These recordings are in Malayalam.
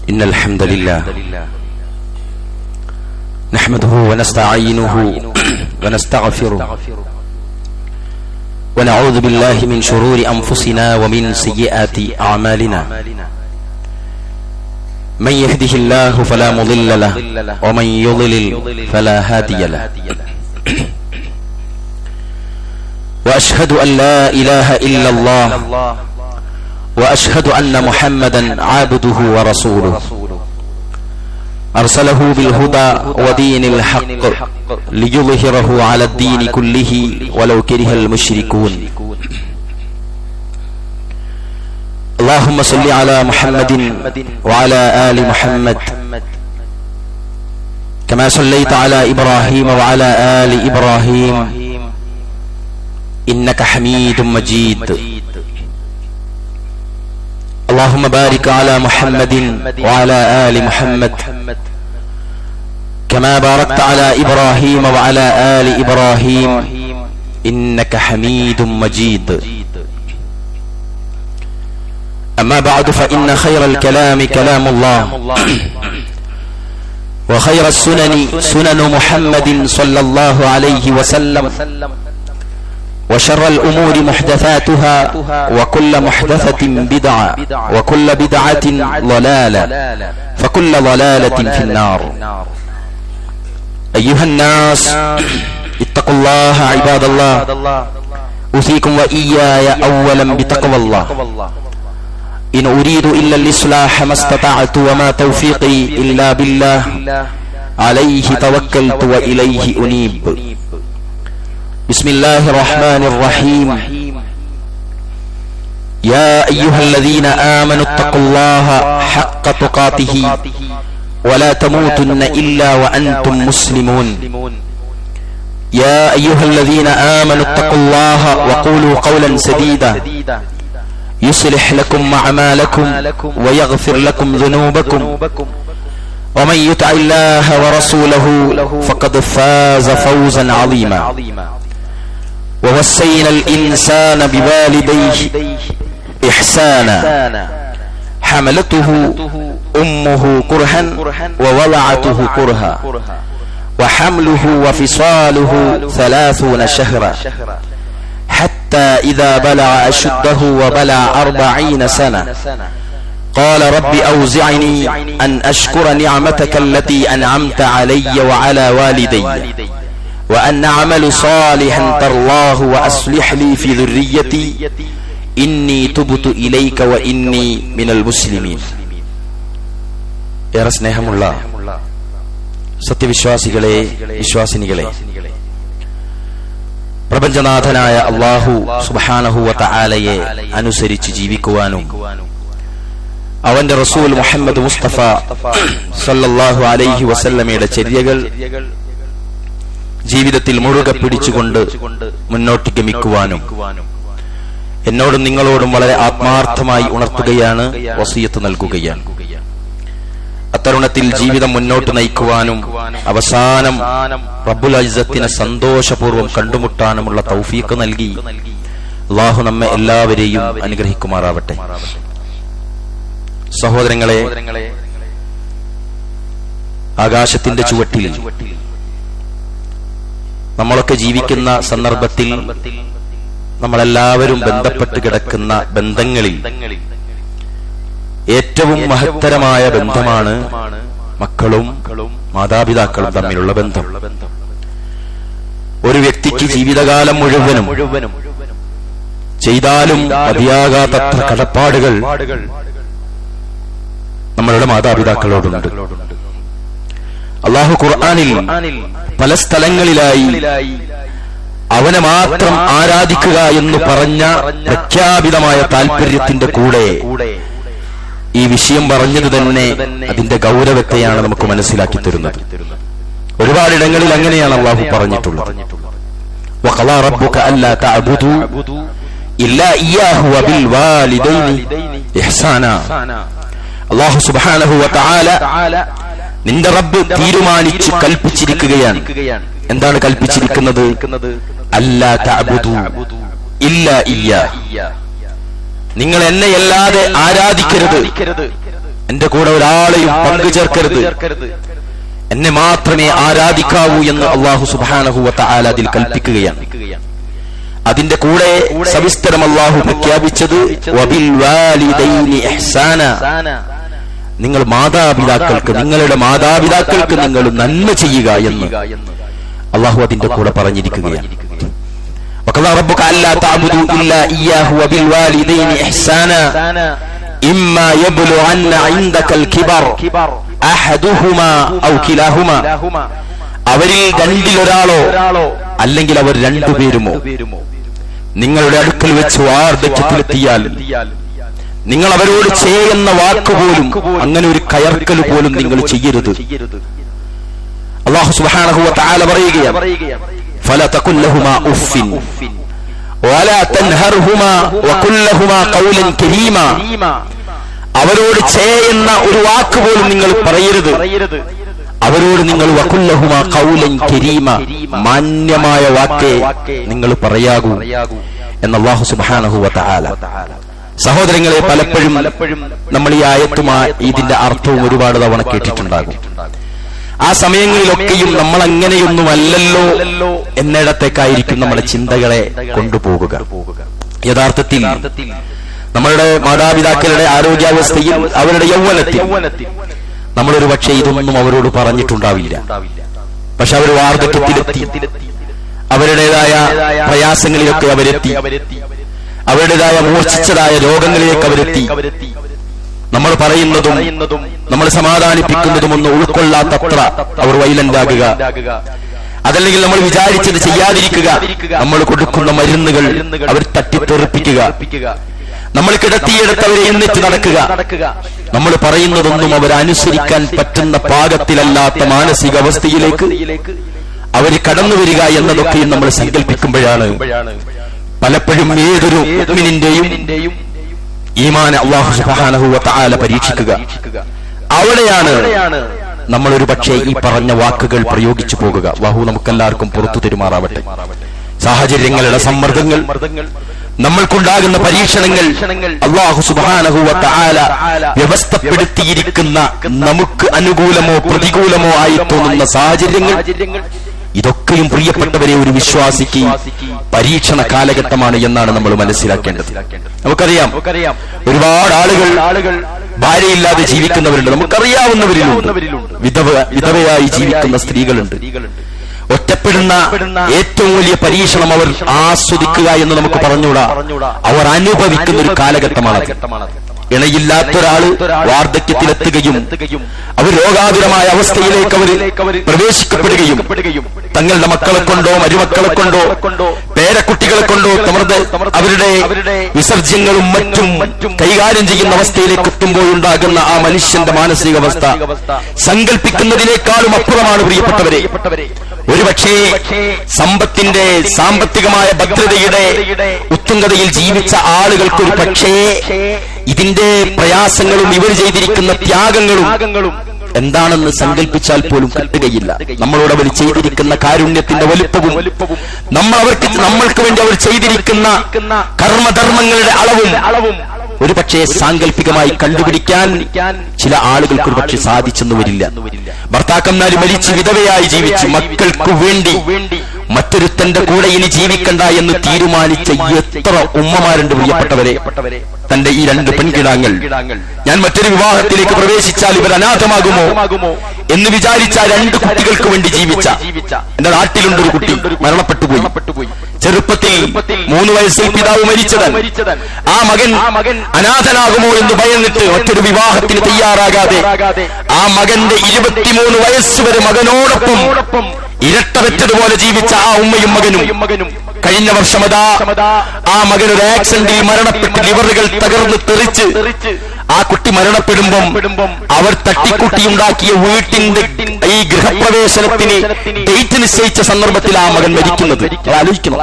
إن الحمد لله نحمده ونستعينه ونستغفره ونعوذ بالله من شرور أنفسنا ومن سيئات أعمالنا من يهده الله فلا مضل له ومن يضلل فلا هادي له وأشهد أن لا إله إلا الله وأشهد أن محمدا عبده ورسوله أرسله بالهدى ودين الحق ليظهره على الدين كله ولو كره المشركون اللهم صل على محمد وعلى آل محمد كما صليت على إبراهيم وعلى آل إبراهيم إنك حميد مجيد اللهم بارك على محمد وعلى آل محمد كما باركت على إبراهيم وعلى آل إبراهيم إنك حميد مجيد أما بعد فإن خير الكلام كلام الله وخير السنن سنن محمد صلى الله عليه وسلم وشر الأمور محدثاتها وكل محدثة بدعة وكل بدعة ضلالة فكل ضلالة في النار أيها الناس اتقوا الله عباد الله أوصيكم وإياي أولا بتقوى الله إن أريد إلا الإصلاح ما استطعت وما توفيقي إلا بالله عليه توكلت وإليه أنيب بسم الله الرحمن الرحيم يا أيها الذين آمنوا اتقوا الله حق تقاته ولا تموتن إلا وأنتم مسلمون يا أيها الذين آمنوا اتقوا الله وقولوا قولا سديدا يصلح لكم أعمالكم ويغفر لكم ذنوبكم ومن يطع الله ورسوله فقد فاز فوزا عظيما ووصينا الإنسان بوالديه إحسانا حملته أمه كرها ووضعته كرها وحمله وفصاله 30 شهرا حتى إذا بلغ أشده وبلغ 40 سنة قال رب أوزعني أن أشكر نعمتك التي أنعمت علي وعلى والدي وأن أعمل صالحا ترضاه وأصلح لي في ذريتي إني تبت إليك وإني من المسلمين. ഏറെ സ്നേഹമുള്ള സത്യവിശ്വാസികളെ, വിശ്വാസിനികളെ, പ്രപഞ്ചനാഥനായ അല്ലാഹു സുബ്ഹാനഹു വ തആലയെ അനുസരിച്ച് ജീവിക്കുവാനും അവന്റെ റസൂൽ മുഹമ്മദ് മുസ്തഫ സല്ലല്ലാഹു അലൈഹി വസല്ലമയുടെ ചര്യകൾ ജീവിതത്തിൽ മുറുകെ പിടിച്ചുകൊണ്ട് മുന്നോട്ട് ഗമിക്കുവാനും എന്നോടും നിങ്ങളോടും വളരെ ആത്മാർത്ഥമായി ഉണർത്തുകയാണ്, വസിയത്ത് നൽകുകയാണ്. അത്തരുണത്തിൽ ജീവിതം മുന്നോട്ട് നയിക്കുവാനും അവസാനം റബ്ബുൽ ഇസ്സത്തിനെ സന്തോഷപൂർവ്വം കണ്ടുമുട്ടാനുമുള്ള തൗഫീഖ് നൽകി അല്ലാഹു നമ്മെ എല്ലാവരെയും അനുഗ്രഹിക്കുമാറാവട്ടെ. സഹോദരങ്ങളെ, ആകാശത്തിന്റെ ചുവട്ടിൽ നമ്മളൊക്കെ ജീവിക്കുന്ന സന്ദർഭത്തിൽ നമ്മളെല്ലാവരും ബന്ധപ്പെട്ട് കിടക്കുന്ന ബന്ധങ്ങളിൽ ഏറ്റവും മഹത്തരമായ ബന്ധമാണ് മക്കളും മാതാപിതാക്കളും തമ്മിലുള്ള ബന്ധം. ഒരു വ്യക്തിക്ക് ജീവിതകാലം മുഴുവനും ചെയ്താലും മതിയാകാത്തത്ര കടപ്പാടുകൾ നമ്മളുടെ മാതാപിതാക്കളോടുണ്ട്. അല്ലാഹു ഖുർആനിൽ പല സ്ഥലങ്ങളിലായി അവനെ മാത്രം ആരാധിക്കുക എന്ന് പറഞ്ഞ പ്രഖ്യാപിതമായ താല്പര്യത്തിന്റെ കൂടെ ഈ വിഷയം പറഞ്ഞത് തന്നെ അതിന്റെ ഗൗരവത്തെയാണ് നമുക്ക് മനസ്സിലാക്കി തരുന്നത്. ഒരുപാടിടങ്ങളിൽ അങ്ങനെയാണ് അല്ലാഹു പറഞ്ഞിട്ടുള്ളത്. വഖളാ റബ്ബുക അല്ലാ തഅബുദു ഇല്ലാ ഇയ്യാഹു വബിൽ വാലിദൈനി ഇഹ്സാന. അല്ലാഹു സുബ്ഹാനഹു വ തആല നിന്റെ റബ്ബ് തീരുമാനിച്ചു കൽപ്പിച്ചിരിക്കുകയാണ്. എന്താണ് കൽപ്പിച്ചിരിക്കുന്നത്? അല്ലാ തഅബുദു ഇല്ലാ ഇയ്യാ, നിങ്ങൾ എന്നെയല്ലാതെ ആരാധിക്കരുത് എന്റെ കൂടെ ഒരാളെയും പങ്കു ചേർക്കരുത്, എന്നെ മാത്രമേ ആരാധിക്കാവൂ എന്ന് അല്ലാഹു സുബ്ഹാനഹു വ തആല അതിൽ കൽപ്പിക്കുകയാണ്. അതിന്റെ കൂടെ സവിസ്തരം അല്ലാഹു പ്രഖ്യാപിച്ചത് വബിൽ വാലിദൈനി ഇഹ്സാന, നിങ്ങൾ മാതാപിതാക്കൾക്ക്, നിങ്ങളുടെ മാതാപിതാക്കൾക്ക് നിങ്ങൾ നന്മ ചെയ്യുക എന്ന് അല്ലാഹു അതിന്റെ കൂടെ പറഞ്ഞിരിക്കുകയാണ്. വഖദാ റബ്ബുക അല്ലാ തഅബുദു ഇല്ലാ ഇയ്യാഹു വബിൽ വാലിദൈനി ഇഹ്സാന ഇമ്മാ യബ്ലുഗന്ന ഇൻദകൽ കിബർ അഹദുഹുമാ ഔ കിലാഹുമാ, അവരിൽ രണ്ടിലൊരാളോ അല്ലെങ്കിൽ അവർ രണ്ടുപേരുമോ നിങ്ങളുടെ അടുക്കൽ വെച്ച് വാർദ്ധക്യത്തിലെത്തിയാൽ നിങ്ങൾ അവരോട് ചെയ്യുന്ന വാക്കുപോലും, അങ്ങനെ ഒരു കയർക്കൽ പോലും നിങ്ങൾ ചെയ്യരുത്. അല്ലാഹു സുബ്ഹാനഹു വ തആല പറയുകയാണ്, ഫലാ തഖുൽ ലഹുമാ ഉഫ്ഫിൻ വലാ തൻഹർഹുമാ വഖുൽ ലഹുമാ ഖൗലൻ കരീമാ, അവരോട് ചെയ്യുന്ന ഒരു വാക്ക് പോലും നിങ്ങൾ പറയരുത്. അവരോട് നിങ്ങൾ വഖുൽ ലഹുമാ ഖൗലൻ കരീമാ, മാന്യമായ വാക്കേ നിങ്ങൾ പറയാകൂ എന്ന് അല്ലാഹു സുബ്ഹാനഹു വ തആല. സഹോദരങ്ങളെ, പലപ്പോഴും നമ്മൾ ഈ ആയത്തുമായി ഇതിന്റെ അർത്ഥവും ഒരുപാട് തവണ കേട്ടിട്ടുണ്ടാകും. ആ സമയങ്ങളിലൊക്കെയും നമ്മൾ അങ്ങനെയൊന്നുമല്ലല്ലോ എന്നിടത്തേക്കായിരിക്കും നമ്മുടെ ചിന്തകളെ കൊണ്ടുപോകുക. യഥാർത്ഥത്തിൽ നമ്മളുടെ മാതാപിതാക്കളുടെ ആരോഗ്യാവസ്ഥയിൽ, അവരുടെ യൗവനത്തിൽ നമ്മളൊരു പക്ഷേ ഇതൊന്നും അവരോട് പറഞ്ഞിട്ടുണ്ടാവില്ല. പക്ഷെ അവർ വാർദ്ധക്യത്തിലെത്തി, അവരുടേതായ പ്രയാസങ്ങളിലൊക്കെ അവരെത്തി, അവരുടേതായ മൂർച്ഛിച്ചതായ രോഗങ്ങളിലേക്ക് അവരെത്തി. നമ്മൾ പറയുന്നതും നമ്മൾ സമാധാനിപ്പിക്കുന്നതും ഒന്നും ഉൾക്കൊള്ളാത്തത്ര അവർ വൈലന്റാകുക, അതല്ലെങ്കിൽ നമ്മൾ വിചാരിച്ചത് ചെയ്യാതിരിക്കുക, നമ്മൾ കൊടുക്കുന്ന മരുന്നുകൾ അവർ തട്ടിത്തെറിപ്പിക്കുക, നമ്മൾ കിടത്തിയെടുത്ത് അവരെ എന്നിട്ട് നടക്കുക, നമ്മൾ പറയുന്നതൊന്നും അവരനുസരിക്കാൻ പറ്റുന്ന പാകത്തിലല്ലാത്ത മാനസികാവസ്ഥയിലേക്ക് അവർ കടന്നു വരിക എന്നതൊക്കെയും നമ്മൾ സങ്കല്പിക്കുമ്പോഴാണ് പലപ്പോഴും ഏതൊരു മുഅ്മിനിന്റെയും ഈമാൻ അല്ലാഹു സുബ്ഹാനഹു വ തആല പരീക്ഷിക്കുക. അവിടെയാണ് നമ്മൾ ഒരു പക്ഷേ ഈ പറഞ്ഞ വാക്കുകൾ പ്രയോഗിച്ചു പോകുക. അല്ലാഹു നമുക്കെല്ലാവർക്കും പുറത്തു തരുമാറാവട്ടെ. സാഹചര്യങ്ങളുടെ സമ്മർദ്ദങ്ങൾ, നമ്മൾക്കുണ്ടാകുന്ന പരീക്ഷണങ്ങൾ അല്ലാഹു സുബ്ഹാനഹു വ തആല വ്യവസ്ഥപ്പെടുത്തിയിരിക്കുന്ന നമുക്ക് അനുകൂലമോ പ്രതികൂലമോ ആയി തോന്നുന്ന സാഹചര്യങ്ങൾ, ഇതൊക്കെയും പ്രിയപ്പെട്ടവരെ ഒരു വിശ്വാസിക്ക് പരീക്ഷണ കാലഘട്ടമാണ് എന്നാണ് നമ്മൾ മനസ്സിലാക്കേണ്ടത്. നമുക്കറിയാം, ഒരുപാട് ആളുകൾ ഭാര്യയില്ലാതെ ജീവിക്കുന്നവരുണ്ട്, നമുക്കറിയാവുന്നവരിലുണ്ട്. വിധവയായി ജീവിക്കുന്ന സ്ത്രീകളുണ്ട്. ഒറ്റപ്പെടുന്ന ഏറ്റവും വലിയ പരീക്ഷണം അവർ ആസ്വദിക്കുക എന്ന് നമുക്ക് പറഞ്ഞുകൂടാ, അവർ അനുഭവിക്കുന്ന ഒരു കാലഘട്ടമാണ്. ഇണയില്ലാത്തൊരാള് വാർദ്ധക്യത്തിലെത്തുകയും അവർ രോഗാതുരമായ അവസ്ഥയിലേക്ക് അവർ പ്രവേശിക്കപ്പെടുകയും തങ്ങളുടെ മക്കളെ കൊണ്ടോ മരുമക്കളെ കൊണ്ടോ പേരക്കുട്ടികളെ കൊണ്ടോ അവരുടെ വിസർജ്യങ്ങളും മറ്റും കൈകാര്യം ചെയ്യുന്ന അവസ്ഥയിലേക്ക് എത്തുമ്പോഴുണ്ടാകുന്ന ആ മനുഷ്യന്റെ മാനസികാവസ്ഥ സങ്കല്പിക്കുന്നതിനേക്കാളും അപ്പുറമാണ് പ്രിയപ്പെട്ടവരെ. ഒരുപക്ഷേ സമ്പത്തിന്റെ സാമ്പത്തികമായ ഭദ്രതയുടെ ഉത്തുംഗതയിൽ ജീവിച്ച ആളുകൾക്ക് ഒരു പക്ഷേ ഇതിന്റെ പ്രയാസങ്ങളും ഇവർ ചെയ്തിരിക്കുന്ന ത്യാഗങ്ങളും എന്താണെന്ന് സങ്കല്പിച്ചാൽ പോലും കിട്ടുകയില്ല. നമ്മളോട് അവർ ചെയ്തിരിക്കുന്ന കാരുണ്യത്തിന്റെ വലുപ്പവും നമ്മൾക്ക് വേണ്ടി അവർ ചെയ്തിരിക്കുന്ന കർമ്മധർമ്മങ്ങളുടെ അളവും ഒരു പക്ഷേ സാങ്കല്പികമായി കണ്ടുപിടിക്കാൻ ചില ആളുകൾക്ക് ഒരു പക്ഷെ സാധിച്ചെന്ന് വരില്ല. ഭർത്താക്കന്മാര് മരിച്ച് വിധവയായി ജീവിച്ച് മക്കൾക്ക് വേണ്ടി മറ്റൊരുത്തന്റെ കൂടെ ഇനി ജീവിക്കണ്ട എന്ന് തീരുമാനിച്ച എത്ര ഉമ്മമാരുണ്ട് പ്രിയപ്പെട്ടവരെ. തന്റെ ഈ രണ്ട് പെൺകിടാങ്ങൾ ഞാൻ മറ്റൊരു വിവാഹത്തിലേക്ക് പ്രവേശിച്ചാൽ ഇവർ അനാഥമാകുമോ എന്ന് വിചാരിച്ച രണ്ട് കുട്ടികൾക്ക് വേണ്ടി ജീവിച്ച എന്റെ നാട്ടിലുണ്ടൊരു കുട്ടി മരണപ്പെട്ടുപോയി. ചെറുപ്പത്തിൽ 3 വയസ്സിൽ പിതാവ് മരിച്ചതാണ്. ആ മകൻ അനാഥനാകുമോ എന്ന് ഭയന്നിട്ട് മറ്റൊരു വിവാഹത്തിന് തയ്യാറാകാതെ ആ മകന്റെ 23 വയസ്സുവരെ മകനോടൊപ്പം ഇരട്ടവെച്ചതുപോലെ ജീവിച്ച ആ ഉമ്മയും മകനും കഴിഞ്ഞ വർഷം ആ മകൻ ഒരു ആക്സിഡന്റിൽ മരണപ്പെട്ട് ലിവറുകൾ തകർന്ന് തെറിച്ച് ആ കുട്ടി മരണപ്പെടുമ്പം അവർ തട്ടിക്കുട്ടിയുണ്ടാക്കിയ വീട്ടിന്റെ ഈ ഗൃഹപ്രവേശനത്തിന് ഡേറ്റ് നിശ്ചയിച്ച സന്ദർഭത്തിൽ ആ മകൻ മരിക്കുന്നത് ആലോചിക്കണം.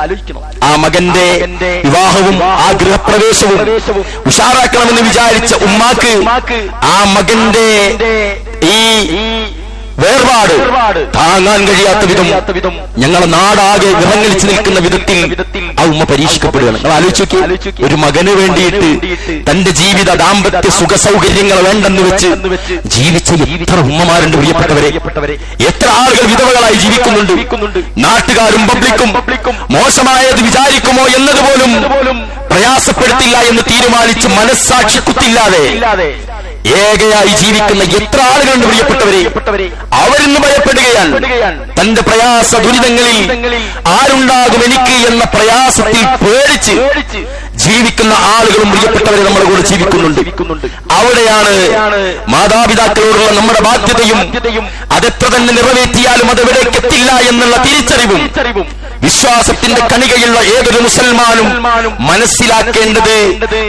ആ മകന്റെ വിവാഹവും ആ ഗൃഹപ്രവേശവും ഉഷാറാക്കണമെന്ന് വിചാരിച്ച ഉമ്മാക്ക് ആ മകന്റെ ഈ വേർപാട് താങ്ങാൻ കഴിയാത്ത വിധം ഞങ്ങളെ നാടാകെ വിറങ്ങലിച്ചു നിൽക്കുന്ന വിധത്തിൽ ആ ഉമ്മ പരീക്ഷിക്കപ്പെടുകയാണ്. നിങ്ങൾ ആലോചിച്ച് ഒരു മകന് വേണ്ടിയിട്ട് തന്റെ ജീവിത ദാമ്പത്യ സുഖ സൗകര്യങ്ങൾ വേണ്ടെന്ന് വെച്ച് ജീവിച്ച എത്ര ഉമ്മമാരുണ്ട് പ്രിയപ്പെട്ടവരെ. എത്ര ആളുകൾ വിധവകളായി ജീവിക്കുന്നുണ്ട്. നാട്ടുകാരും പബ്ലിക്കും മോശമായത് വിചാരിക്കുമോ എന്നതുപോലും പ്രയാസപ്പെടുത്തില്ല എന്ന് തീരുമാനിച്ച് മനസ്സാക്ഷി കുത്തില്ലാതെ ഏകയായി ജീവിക്കുന്ന എത്ര ആളുകളുണ്ട് പ്രിയപ്പെട്ടവരെ. അവരിന്ന് ഭയപ്പെടുകയാണ്. തന്റെ പ്രയാസ ദുരിതങ്ങളിൽ ആരുണ്ടാകും എനിക്ക് എന്ന പ്രയാസത്തിൽ പേടിച്ച് ജീവിക്കുന്ന ആളുകളും പ്രിയപ്പെട്ടവരെ നമ്മുടെ കൂടെ ജീവിക്കുന്നുണ്ട്. അവിടെയാണ് മാതാപിതാക്കളോടുള്ള നമ്മുടെ ബാധ്യതയും അതെത്ര തന്നെ നിറവേറ്റിയാലും അതെവിടേക്ക് എത്തില്ല എന്നുള്ള തിരിച്ചറിവും വിശ്വാസത്തിന്റെ കണികയുള്ള ഏതൊരു മുസൽമാനും മനസ്സിലാക്കേണ്ടത്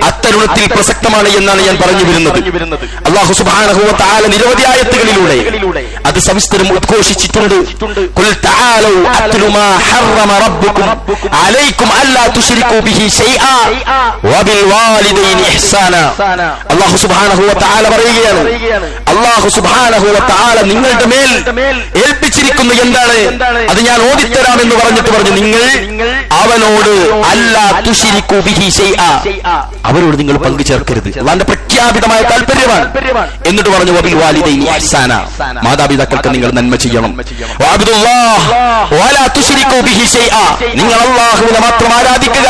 അത്തരുണത്തിൽ പ്രസക്തമാണ് എന്നാണ് ഞാൻ പറഞ്ഞു വരുന്നത്. അല്ലാഹു സുബ്ഹാനഹു വ തആല നിരവധി ആയത്തുകളിലൂടെ അത് സവിസ്തരം ഉദ്ഘോഷിച്ചിട്ടുണ്ട്. ഖുൽ തആലൂ അത്ലു മാ ഹറമ റബ്ബുകും അലൈക്കും അല്ലാ തുശ്രികൂ ബിഹി ശൈആ വബിൽ വാലിദൈനി ഇഹ്സാന. അല്ലാഹു സുബ്ഹാനഹു വ തആല പറയുകയാണ്, അല്ലാഹു സുബ്ഹാനഹു വ തആല നിങ്ങളുടെ മേൽ ഏൽപ്പിച്ചിരിക്കുന്നു എന്താണ് അത് ഞാൻ ഓതിത്തരാമെന്ന് പറഞ്ഞിട്ട് പറഞ്ഞു, നിങ്ങൾ അവനോട് അല്ലാ തുശ്രികൂ ബിഹി ശൈആ, അവരോട് നിങ്ങൾ പങ്കു ചേർക്കരുത്. അല്ലാഹുവിന്റെ പ്രഖ്യാപിതമായ താൽപര്യമാണ്. എന്നിട്ട് പറഞ്ഞു വബിൽ വാലിദൈനി ഇഹ്സാന, മാതാപിതാക്കൾക്ക് നിങ്ങൾ നന്മ ചെയ്യണം. വഅബ്ദുല്ലാഹ് വലാ തുശ്രികൂ ബിഹി ശൈആ, നിങ്ങൾ അല്ലാഹുവിനെ മാത്രം ആരാധിക്കുക,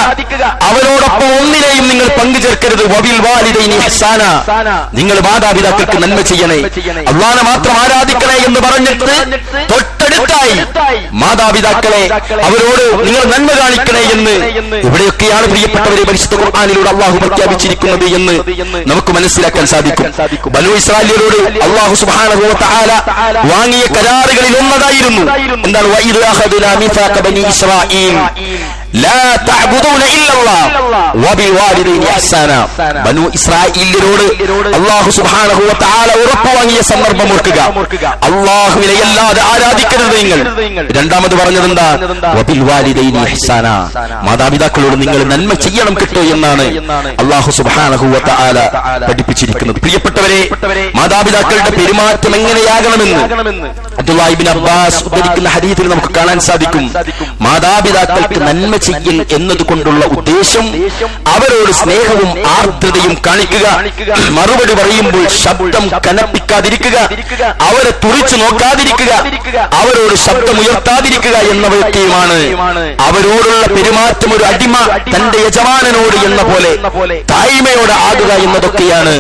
അവരോടൊപ്പം ഒന്നിനെയും നിങ്ങൾ പങ്കു ചേർക്കരുത്. വബിൽ വാലിദൈനി ഇഹ്സാന, നിങ്ങൾ മാതാപിതാക്കൾക്ക് നന്മ ചെയ്യണേ, അല്ലാഹുവിനെ മാത്രം ആരാധിക്കണേ എന്ന് പറഞ്ഞിട്ട് തൊട്ടടുത്തായി മാതാപിതാക്കളെ അവരോട് നിങ്ങൾ നന്മ കാണിക്കണേ എന്ന് ഇവിടെയൊക്കെയാണ് പ്രിയപ്പെട്ടവരെ പരിശുദ്ധ ഖുർആനിലൂടെ അല്ലാഹു പ്രഖ്യാപിച്ചിരിക്കുന്നത് എന്ന് നമുക്ക് മനസ്സിലാക്കാൻ സാധിക്കും. ബനൂ ഇസ്രായേലിനോട് അല്ലാഹു സുബ്ഹാനഹു വ തആല വാങ്ങിയ കരാറുകളിൽ ഒന്നതായിരുന്നു എന്താണ്, വഇദ് അഖദനാ മീസാഖ ബനീ ഇസ്രായീൽ ലാ തഅബുദൂന ഇല്ലല്ലാഹ് വബിൽവാലിദൈനി ഇഹ്സാന. ബനൂ ഇസ്രായേലിനോട് അല്ലാഹു സുബ്ഹാനഹു വ തആല ഉറപ്പ് വാങ്ങിയ സന്ദർഭം ഓർക്കുക, അല്ലാഹുവിനെ അല്ലാതെ ആരാധിക്കരുത് നിങ്ങൾ. രണ്ടാമത് പറഞ്ഞത് എന്താ, വബിൽവാലിദൈനി ഇഹ്സാന, മാതാപിതാക്കളോട് നിങ്ങൾ നന്മ ചെയ്യണം കേട്ടോ എന്നാണ് അല്ലാഹു സുബ്ഹാനഹു വ തആല പഠിപ്പിച്ചിരിക്കുന്നത്. പ്രിയപ്പെട്ടവരെ, മാതാപിതാക്കളുടെ പെരുമാറ്റം എങ്ങനെയാകണമെന്ന് അബ്ദുല്ലാഹി ഇബ്നു അബ്ബാസ് ഉദ്ധരിക്കുന്ന ഹദീസിൽ നമുക്ക് കാണാൻ സാധിക്കും. മാതാപിതാക്കൾക്ക് നന്മ ചെയ്യൽ എന്നതുകൊണ്ടുള്ള ഉദ്ദേശം അവരോട് സ്നേഹവും ആർദ്രതയും കാണിക്കുക, മറുപടി പറയുമ്പോൾ ശബ്ദം കനപ്പിക്കാതിരിക്കുക, അവരെ തുറിച്ചു നോക്കാതിരിക്കുക, അവരോട് ശബ്ദമുയർത്താതിരിക്കുക എന്നവയൊക്കെയുമാണ്. അവരോടുള്ള പെരുമാറ്റം ഒരു അടിമ തന്റെ യജമാനനോട് എന്ന പോലെ തായ്മയോടെ ആകുക എന്നതൊക്കെയാണ്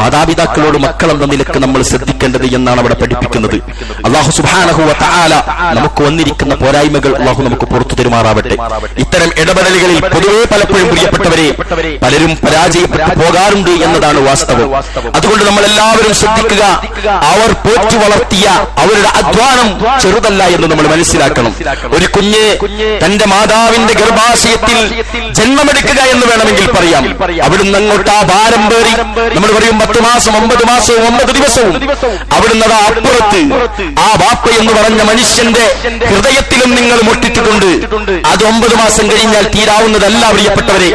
മാതാപിതാക്കളോട് മക്കളെന്ന നിലക്ക് നമ്മൾ ശ്രദ്ധിക്കേണ്ടത് എന്നാണ് അവിടെ പഠിപ്പിക്കുന്നത്. അല്ലാഹു സുബ്ഹാനഹു വ തആല നമുക്ക് വന്നിരിക്കുന്ന പോരായ്മകൾ അല്ലാഹു നമുക്ക് പുറത്തു തരുമാറാവട്ടെ. ഇത്തരം ഇടപെടലുകളിൽ പൊതുവെ പലപ്പോഴും പ്രിയപ്പെട്ടവരെ പലരും പരാജയപ്പെട്ടു പോകാറുണ്ട് എന്നതാണ് വാസ്തവം. അതുകൊണ്ട് നമ്മൾ എല്ലാവരും ശ്രദ്ധിക്കുക, അവർ പോറ്റി വളർത്തിയ അവരുടെ അധ്വാനം ചെറുതല്ല എന്ന് നമ്മൾ മനസ്സിലാക്കണം. ഒരു കുഞ്ഞ് തന്റെ മാതാവിന്റെ ഗർഭാശയത്തിൽ ജന്മമെടുക്കുക എന്ന് വേണമെങ്കിൽ പറയാം. അവിടുന്ന് അങ്ങോട്ട് ആ ഭാരം പേറി നമ്മൾ പറയും 10 മാസം 9 മാസവും 9 ദിവസവും അവിടുന്ന് അപ്പുറത്ത് ആ വാപ്പ എന്ന് പറഞ്ഞ മനുഷ്യന്റെ ഹൃദയത്തിലും നിങ്ങൾ മുട്ടിട്ടിട്ടുണ്ട്. അത് 9 മാസം കഴിഞ്ഞാൽ തീരാവുന്നതല്ല പ്രിയപ്പെട്ടവരെ.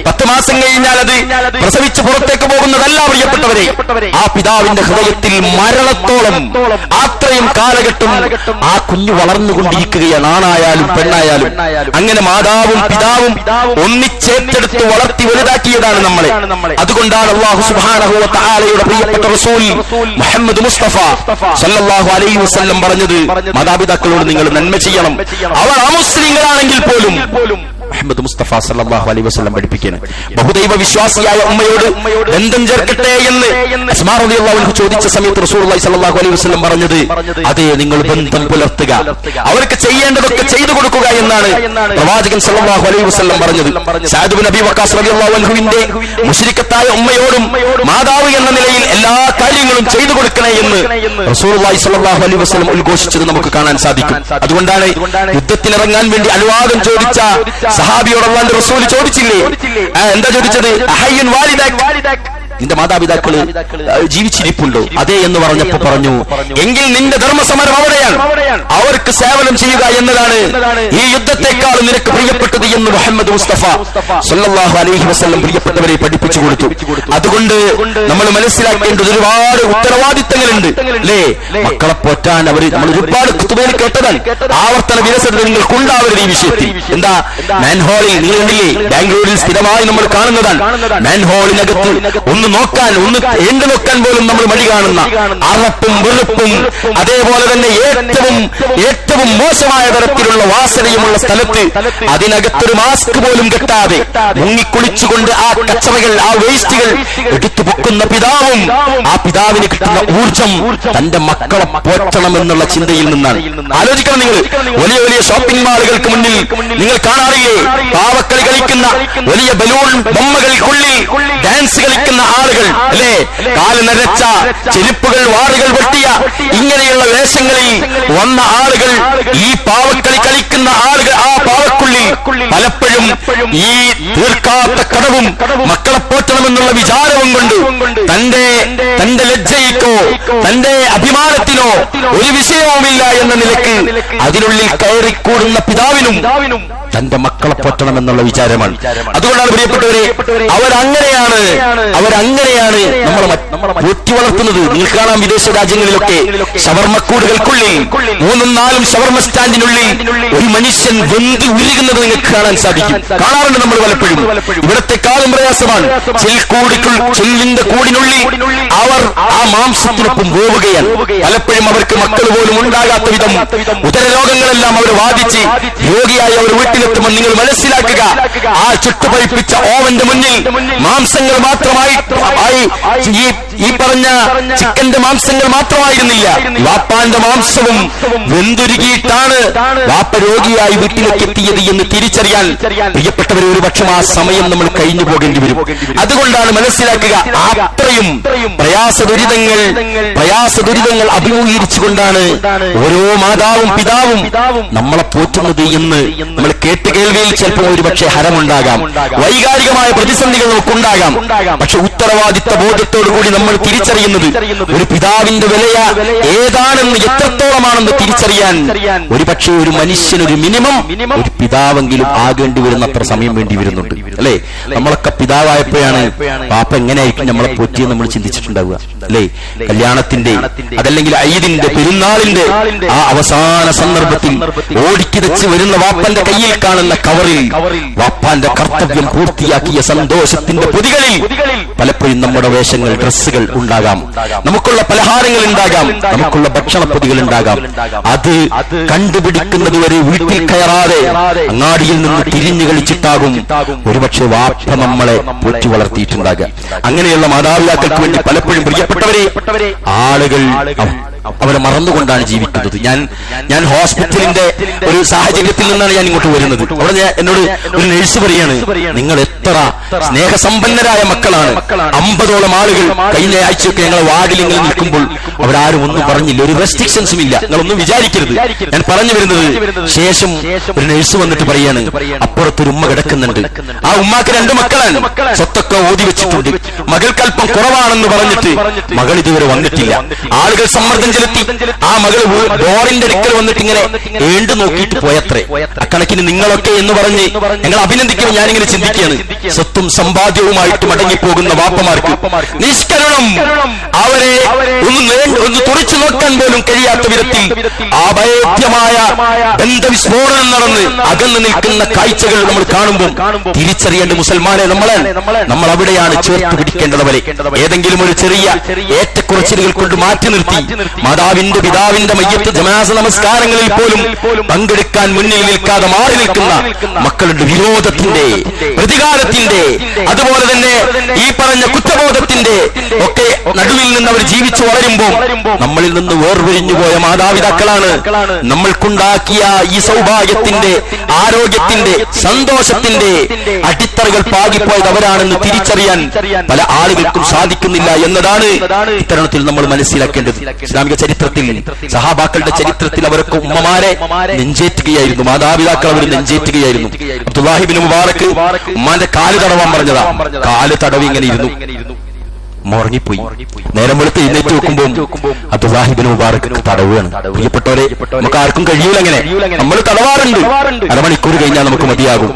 10 മാസം കഴിഞ്ഞാൽ അത് പ്രസവിച്ച് പുറത്തേക്ക് പോകുന്നതല്ല പ്രിയപ്പെട്ടവരെ. ആ പിതാവിന്റെ ഹൃദയത്തിൽ മരണത്തോളം അത്രയും കാലഘട്ടം ആ കുഞ്ഞു വളർന്നുകൊണ്ടിരിക്കുകയാണ്, ആണായാലും പെണ്ണായാലും. അങ്ങനെ മാതാവും പിതാവും ഒന്നിച്ചേറ്റെടുത്ത് വളർത്തി വലുതാക്കിയതാണ് നമ്മളെ. അതുകൊണ്ടാണ് അല്ലാഹു സുബ്ഹാനഹു വ തആലയുടെ പ്രിയപ്പെട്ട റസൂൽ മുഹമ്മദ് മുസ്തഫ സല്ലല്ലാഹു അലൈഹി വസല്ലം പറഞ്ഞത്, മാതാപിതാക്കളോട് നിങ്ങൾ നന്മ ചെയ്യണം, അവർ അമുസ്ലിങ്ങളാണെങ്കിൽ പോലും. മുഹമ്മദ് മുസ്തഫ സല്ലല്ലാഹു അലൈഹി വസല്ലം പഠിപ്പിക്കുകയാണ്, ബഹുദൈവ വിശ്വാസിയായ ഉമ്മയോട് ബന്ധം ചേർക്കട്ടെ എന്ന് അസ്മാ റളിയല്ലാഹു അൻഹ ചോദിച്ച സമയത്ത് റസൂലുള്ളാഹി സ്വല്ലല്ലാഹു അലൈഹി വസല്ലം പറഞ്ഞത്, അതെ, നിങ്ങൾ ബന്ധം പുലർത്തുക, അവർക്ക് ചെയ്യേണ്ടതൊക്കെ ചെയ്തു കൊടുക്കുക എന്നാണ് പ്രവാചകൻ സ്വല്ലല്ലാഹു അലൈഹി വസല്ലം പറഞ്ഞത്. സഅദ് ഇബ്നു അബീ വഖാസ് റളിയല്ലാഹു അൻഹുവിന്റെ മുശ്രിക്കത്തായ ഉമ്മയോടും മാതാവ് എന്ന നിലയിൽ എല്ലാ കാര്യങ്ങളും ചെയ്തു കൊടുക്കണേ എന്ന് റസൂലുള്ളാഹി സ്വല്ലല്ലാഹു അലൈഹി വസല്ലം ഉദ്ഘോഷിച്ചത് നമുക്ക് കാണാൻ സാധിക്കും. അതുകൊണ്ടാണ് യുദ്ധത്തിനിറങ്ങാൻ വേണ്ടി അനുവാദം ചോദിച്ച സഹാബിയോട് അല്ലാഹുവിന്റെ റസൂൽ ചോദിച്ചില്ലേ, എന്താ ചോദിച്ചത്, അഹയ്യുൻ വാലിദക്, നിന്റെ മാതാപിതാക്കള് ജീവിച്ചിരിപ്പുണ്ടോ? അതേ എന്ന് പറഞ്ഞപ്പോ പറഞ്ഞു, എങ്കിൽ നിന്റെ ധർമ്മസമരം അവിടെയാണ്, അവർക്ക് സേവനം ചെയ്യുക എന്നതാണ് ഈ യുദ്ധത്തെക്കാളും നിനക്ക് പ്രിയപ്പെട്ടത് എന്ന് മുഹമ്മദ് മുസ്തഫ സല്ലല്ലാഹു അലൈഹി വസല്ലം പ്രിയപ്പെട്ടവരെ പഠിപ്പിച്ചു കൊടുത്തു. അതുകൊണ്ട് നമ്മൾ മനസ്സിലാക്കേണ്ടത് ഒരുപാട് ഉത്തരവാദിത്തങ്ങളുണ്ട് അല്ലേ? മക്കളെ പോറ്റാൻ നമ്മൾ ഒരുപാട് കുത്തുബയിൽ കേട്ടതാണ്. ആവർത്തന വിരസത നിങ്ങൾക്കുണ്ടാവരുത് ഈ വിഷയത്തിൽ. എന്താ? മാൻഹോളിൽ നിങ്ങൾ കണ്ടില്ലേ? ബാംഗ്ലൂരിൽ സ്ഥിരമായി നമ്മൾ കാണുന്നതാണ്. മാൻഹോളിനകത്ത് ഒന്ന് നോക്കാൻ, ഒന്ന് എന്ത് നോക്കാൻ പോലും നമ്മൾ മടി കാണുന്ന അറപ്പും വെറുപ്പും, അതേപോലെ തന്നെ ഏറ്റവും മോശമായ തരത്തിലുള്ള വാസനയുമുള്ള സ്ഥലത്ത് അതിനകത്തൊരു മാസ്ക് പോലും കെട്ടാതെ മുങ്ങിക്കുളിച്ചുകൊണ്ട് ആ കച്ചറകൾ, ആ വേസ്റ്റുകൾ എടുത്തു പൊക്കുന്ന പിതാവും ആ പിതാവിന് കിട്ടുന്ന ഊർജം തന്റെ മക്കളെ പോറ്റണമെന്നുള്ള ചിന്തയിൽ നിന്നാണ്. ആലോചിക്കണം നിങ്ങൾ. വലിയ വലിയ ഷോപ്പിംഗ് മാളുകൾക്ക് മുന്നിൽ നിങ്ങൾ കാണാറില്ലേ പാവക്കളി കളിക്കുന്ന, വലിയ ബലൂൺ ബൊമ്മകൾക്കുള്ളിൽ ഡാൻസ് കളിക്കുന്ന ആളുകൾ അല്ലേ? കാല് നരച്ച ചെരുപ്പുകൾ, വാറുകൾ വെട്ടിയ ഇങ്ങനെയുള്ള വേഷങ്ങളിൽ വന്ന ആളുകൾ, ഈ പാവക്കളി കളിക്കുന്ന ആളുകൾ, ആ പാവക്കുള്ളിൽ പലപ്പോഴും ഈ തീർക്കാത്ത കടവും മക്കളെ പോറ്റണമെന്നുള്ള വിചാരവും കൊണ്ട് തന്റെ ലജ്ജയ്ക്കോ തന്റെ അഭിമാനത്തിനോ ഒരു വിഷയവുമില്ല എന്ന നിലയ്ക്ക് അതിനുള്ളിൽ കയറിക്കൂടുന്ന പിതാവിനും തന്റെ മക്കളെ പോറ്റണമെന്നുള്ള വിചാരമാണ്. അതുകൊണ്ടാണ് പ്രിയപ്പെട്ടവരെ, അവരങ്ങനെയാണ് നമ്മളെ പോറ്റി വളർത്തുന്നത്. നിങ്ങൾക്ക് കാണാം വിദേശ രാജ്യങ്ങളിലൊക്കെ ഷവർമ്മക്കൂടുകൾക്കുള്ളിൽ 3-4 ഷവർമ്മ സ്റ്റാൻഡിനുള്ളിൽ ഒരു മനുഷ്യൻ വെന്ത് ഉരുകുന്നത് നിങ്ങൾക്ക് കാണാൻ സാധിക്കും. കാണാറുണ്ട് നമ്മൾ പലപ്പോഴും. ഇവിടത്തെക്കാളും പ്രയാസമാണ്. ചെല്ലിന്റെ കൂടിനുള്ളിൽ അവർ ആ മാംസത്തിനൊപ്പം പോവുകയാണ്. പലപ്പോഴും അവർക്ക് മക്കൾ പോലും ഉണ്ടാകാത്ത വിധം ഉദരരോഗങ്ങളെല്ലാം അവർ വാദിച്ച് രോഗിയായി അവർ വീട്ടിലെത്തുമ്പോൾ നിങ്ങൾ മനസ്സിലാക്കുക, ആ ചുട്ടുപഴിപ്പിച്ച ഓവന്റെ മുന്നിൽ മാംസങ്ങൾ മാത്രമായി ഈ പറഞ്ഞ ചിക്കന്റെ മാംസങ്ങൾ മാത്രമായിരുന്നില്ല, വാപ്പാന്റെ മാംസവും വെന്തുരുകിയിട്ടാണ് വാപ്പ രോഗിയായി വീട്ടിലേക്ക് എത്തിയത് എന്ന് തിരിച്ചറിയാൻ പ്രിയപ്പെട്ടവരെ ഒരു പക്ഷം ആ സമയം നമ്മൾ കഴിഞ്ഞു പോകേണ്ടി വരും. അതുകൊണ്ടാണ് മനസ്സിലാക്കുക, അത്രയും പ്രയാസ ദുരിതങ്ങൾ അഭിമുഖീകരിച്ചുകൊണ്ടാണ് ഓരോ മാതാവും പിതാവും നമ്മളെ പോറ്റുന്നത് എന്ന് നമ്മൾ കേൾവിയിൽ ചിലപ്പോൾ ഒരു പക്ഷേ ഹരമുണ്ടാകാം, വൈകാരികമായ പ്രതിസന്ധികൾ നമുക്കുണ്ടാകാം. പക്ഷെ ഉത്തരവാദിത്ത ബോധത്തോടു കൂടി നമ്മൾ തിരിച്ചറിയുന്നത് ഒരു പിതാവിന്റെ വില ഏതാണെന്ന്, എത്രത്തോളമാണെന്ന് തിരിച്ചറിയാൻ ഒരു പക്ഷേ ഒരു മനുഷ്യനൊരു മിനിമം ഒരു പിതാവെങ്കിലും ആകേണ്ടി വരുന്ന അത്ര സമയം വേണ്ടി വരുന്നുണ്ട് അല്ലേ? നമ്മളൊക്കെ പിതാവായപ്പോഴാണ് പാപ്പ എങ്ങനെയായിരിക്കും നമ്മളെ പോറ്റിയെന്ന് നമ്മൾ ചിന്തിച്ചിട്ടുണ്ടാവുക അല്ലേ? കല്യാണത്തിന്റെ അതല്ലെങ്കിൽ ഐദിന്റെ പെരുന്നാളിന്റെ ആ അവസാന സന്ദർഭത്തിൽ ഓടിക്കിതച്ച് വരുന്ന വാപ്പന്റെ കയ്യിൽ കാണുന്ന കവറിൽ വാപ്പാന്റെ കർത്തവ്യം പൂർത്തിയാക്കിയ സന്തോഷത്തിന്റെ പൊതികളിൽ പലപ്പോഴും നമ്മുടെ വേഷങ്ങൾ, ഡ്രസ്സുകൾ ഉണ്ടാകാം, നമുക്കുള്ള പലഹാരങ്ങൾ ഉണ്ടാകാം, നമുക്കുള്ള ഭക്ഷണ പൊതികൾ ഉണ്ടാകാം. അത് കണ്ടുപിടിക്കുന്നതുവരെ വീട്ടിൽ കയറാതെ അങ്ങാടിയിൽ നിന്ന് തിരിഞ്ഞു കളിച്ചിട്ടാകും ഒരുപക്ഷെ വാപ്പ നമ്മളെ പോറ്റി വളർത്തിയിട്ടുണ്ടാകുക. അങ്ങനെയുള്ള മാതാപിതാക്കൾക്ക് വേണ്ടി പലപ്പോഴും പ്രിയപ്പെട്ടവരെ ആളുകൾ അവരെ മറന്നുകൊണ്ടാണ് ജീവിക്കുന്നത്. ഞാൻ ഹോസ്പിറ്റലിന്റെ ഒരു സാഹചര്യത്തിൽ നിന്നാണ് ഞാൻ ഇങ്ങോട്ട് വരുന്നത്. അവിടെ എന്നോട് ഒരു നഴ്സ് പറയാണ്, നിങ്ങൾ എത്ര സ്നേഹസമ്പന്നരായ മക്കളാണ്. 50ഓളം ആളുകൾ കഴിഞ്ഞ ആഴ്ചയൊക്കെ ഞങ്ങൾ വാർഡിൽ ഇങ്ങനെ നിൽക്കുമ്പോൾ അവരാരും ഒന്നും പറഞ്ഞില്ല, ഒരു റെസ്ട്രിക്ഷൻസും ഇല്ല. നിങ്ങളൊന്നും വിചാരിക്കരുത്. ഞാൻ പറഞ്ഞു വരുന്നത്, ശേഷം ഒരു നഴ്സ് വന്നിട്ട് പറയാണ്, അപ്പുറത്തൊരു ഉമ്മ കിടക്കുന്നുണ്ട്, ആ ഉമ്മാക്ക് 2 മക്കളാണ്, സ്വത്തൊക്കെ ഓതി വെച്ചിട്ടുണ്ട്, മകൾക്കല്പം കുറവാണെന്ന് പറഞ്ഞിട്ട് മകൾ ഇതുവരെ വന്നിട്ടില്ല. ആളുകൾ സമ്മർദ്ദം ചെലുത്തി ആ മകൾ ഡോറിന്റെ അടുക്കൽ വന്നിട്ട് ഇങ്ങനെ ഏണ്ടു നോക്കിയിട്ട് പോയത്രേ. അക്കണക്കിന് നിങ്ങളൊക്കെ എന്ന് പറഞ്ഞ് ഞങ്ങൾ അഭിനന്ദിക്കുമ്പോൾ ഞാനിങ്ങനെ ചിന്തിക്കുകയാണ്, സ്വത്തും സമ്പാദ്യവുമായിട്ട് മടങ്ങിപ്പോകുന്ന വാപ്പമാർക്ക് നിഷ്കരുണം അവരെ ഒന്ന് തുറച്ചു നോക്കാൻ പോലും കഴിയാത്ത വിധത്തിൽ അഭേദ്യമായ ബന്ധവിസ്ഫോടനം നടന്ന് അകന്നു നിൽക്കുന്ന കാഴ്ചകൾ നമ്മൾ കാണുമ്പോൾ തിരിച്ചറിയേണ്ട മുസൽമാനെ നമ്മൾ അവിടെയാണ് ചേർത്ത് പിടിക്കേണ്ടവരെ. ഏതെങ്കിലും ഒരു ചെറിയ ഏറ്റക്കുറച്ചിലുകൾ കൊണ്ട് മാറ്റി നിർത്തി മാതാവിന്റെ പിതാവിന്റെ മയ്യത്ത് ജനാസ നമസ്കാരങ്ങളിൽ പോലും പങ്കെടുക്കാൻ മുന്നിൽ നിൽക്കാതെ മാറി നിൽക്കുന്ന മക്കളുടെ വിരോധത്തിന്റെ, പ്രതികാരത്തിന്റെ, അതുപോലെ തന്നെ ഈ പറഞ്ഞ കുറ്റബോധത്തിന്റെ ഒക്കെ നടുവിൽ നിന്ന് അവർ ജീവിച്ചു വളരുമ്പോൾ നമ്മളിൽ നിന്ന് വേർപിരിഞ്ഞു പോയ മാതാപിതാക്കളാണ് നമ്മൾക്കുണ്ടാക്കിയ ഈ സൗഭാഗ്യത്തിന്റെ, ആരോഗ്യത്തിന്റെ, സന്തോഷത്തിന്റെ അടിത്തറകൾ പാകിപ്പോയത് അവരാണെന്ന് തിരിച്ചറിയാൻ പല ആളുകൾക്കും സാധിക്കുന്നില്ല എന്നതാണ് ഇത്തരണത്തിൽ നമ്മൾ മനസ്സിലാക്കേണ്ടത്. ഇസ്ലാമിക ചരിത്രത്തിൽ, സഹാബാക്കളുടെ ചരിത്രത്തിൽ അവരൊക്കെ ഉമ്മമാരെ നെഞ്ചേറ്റുകയായിരുന്നു, മാതാപിതാക്കൾ അവർ നെഞ്ചേറ്റുകയായിരുന്നു. അബ്ദുല്ലാഹി ഇബ്നു മുബാറക് ഉമ്മാന്റെ കാല് തടവാൻ പറഞ്ഞതാ, കാല് തടവി ഇങ്ങനെ ഇരുന്നു. ഉറങ്ങിപ്പോയി. നേരം വെളുത്ത് എഴുന്നേറ്റ് നോക്കുമ്പോൾ അബ്ദുല്ലാഹി ഇബ്നു മുബാറക് തടവുകയാണ്. പ്രിയപ്പെട്ടവരെ, നമുക്ക് ആർക്കും കഴിയൂല അങ്ങനെ. നമ്മൾ തടവാറുണ്ട്. അരമണിക്കൂർ കഴിഞ്ഞാൽ നമുക്ക് മതിയാകും.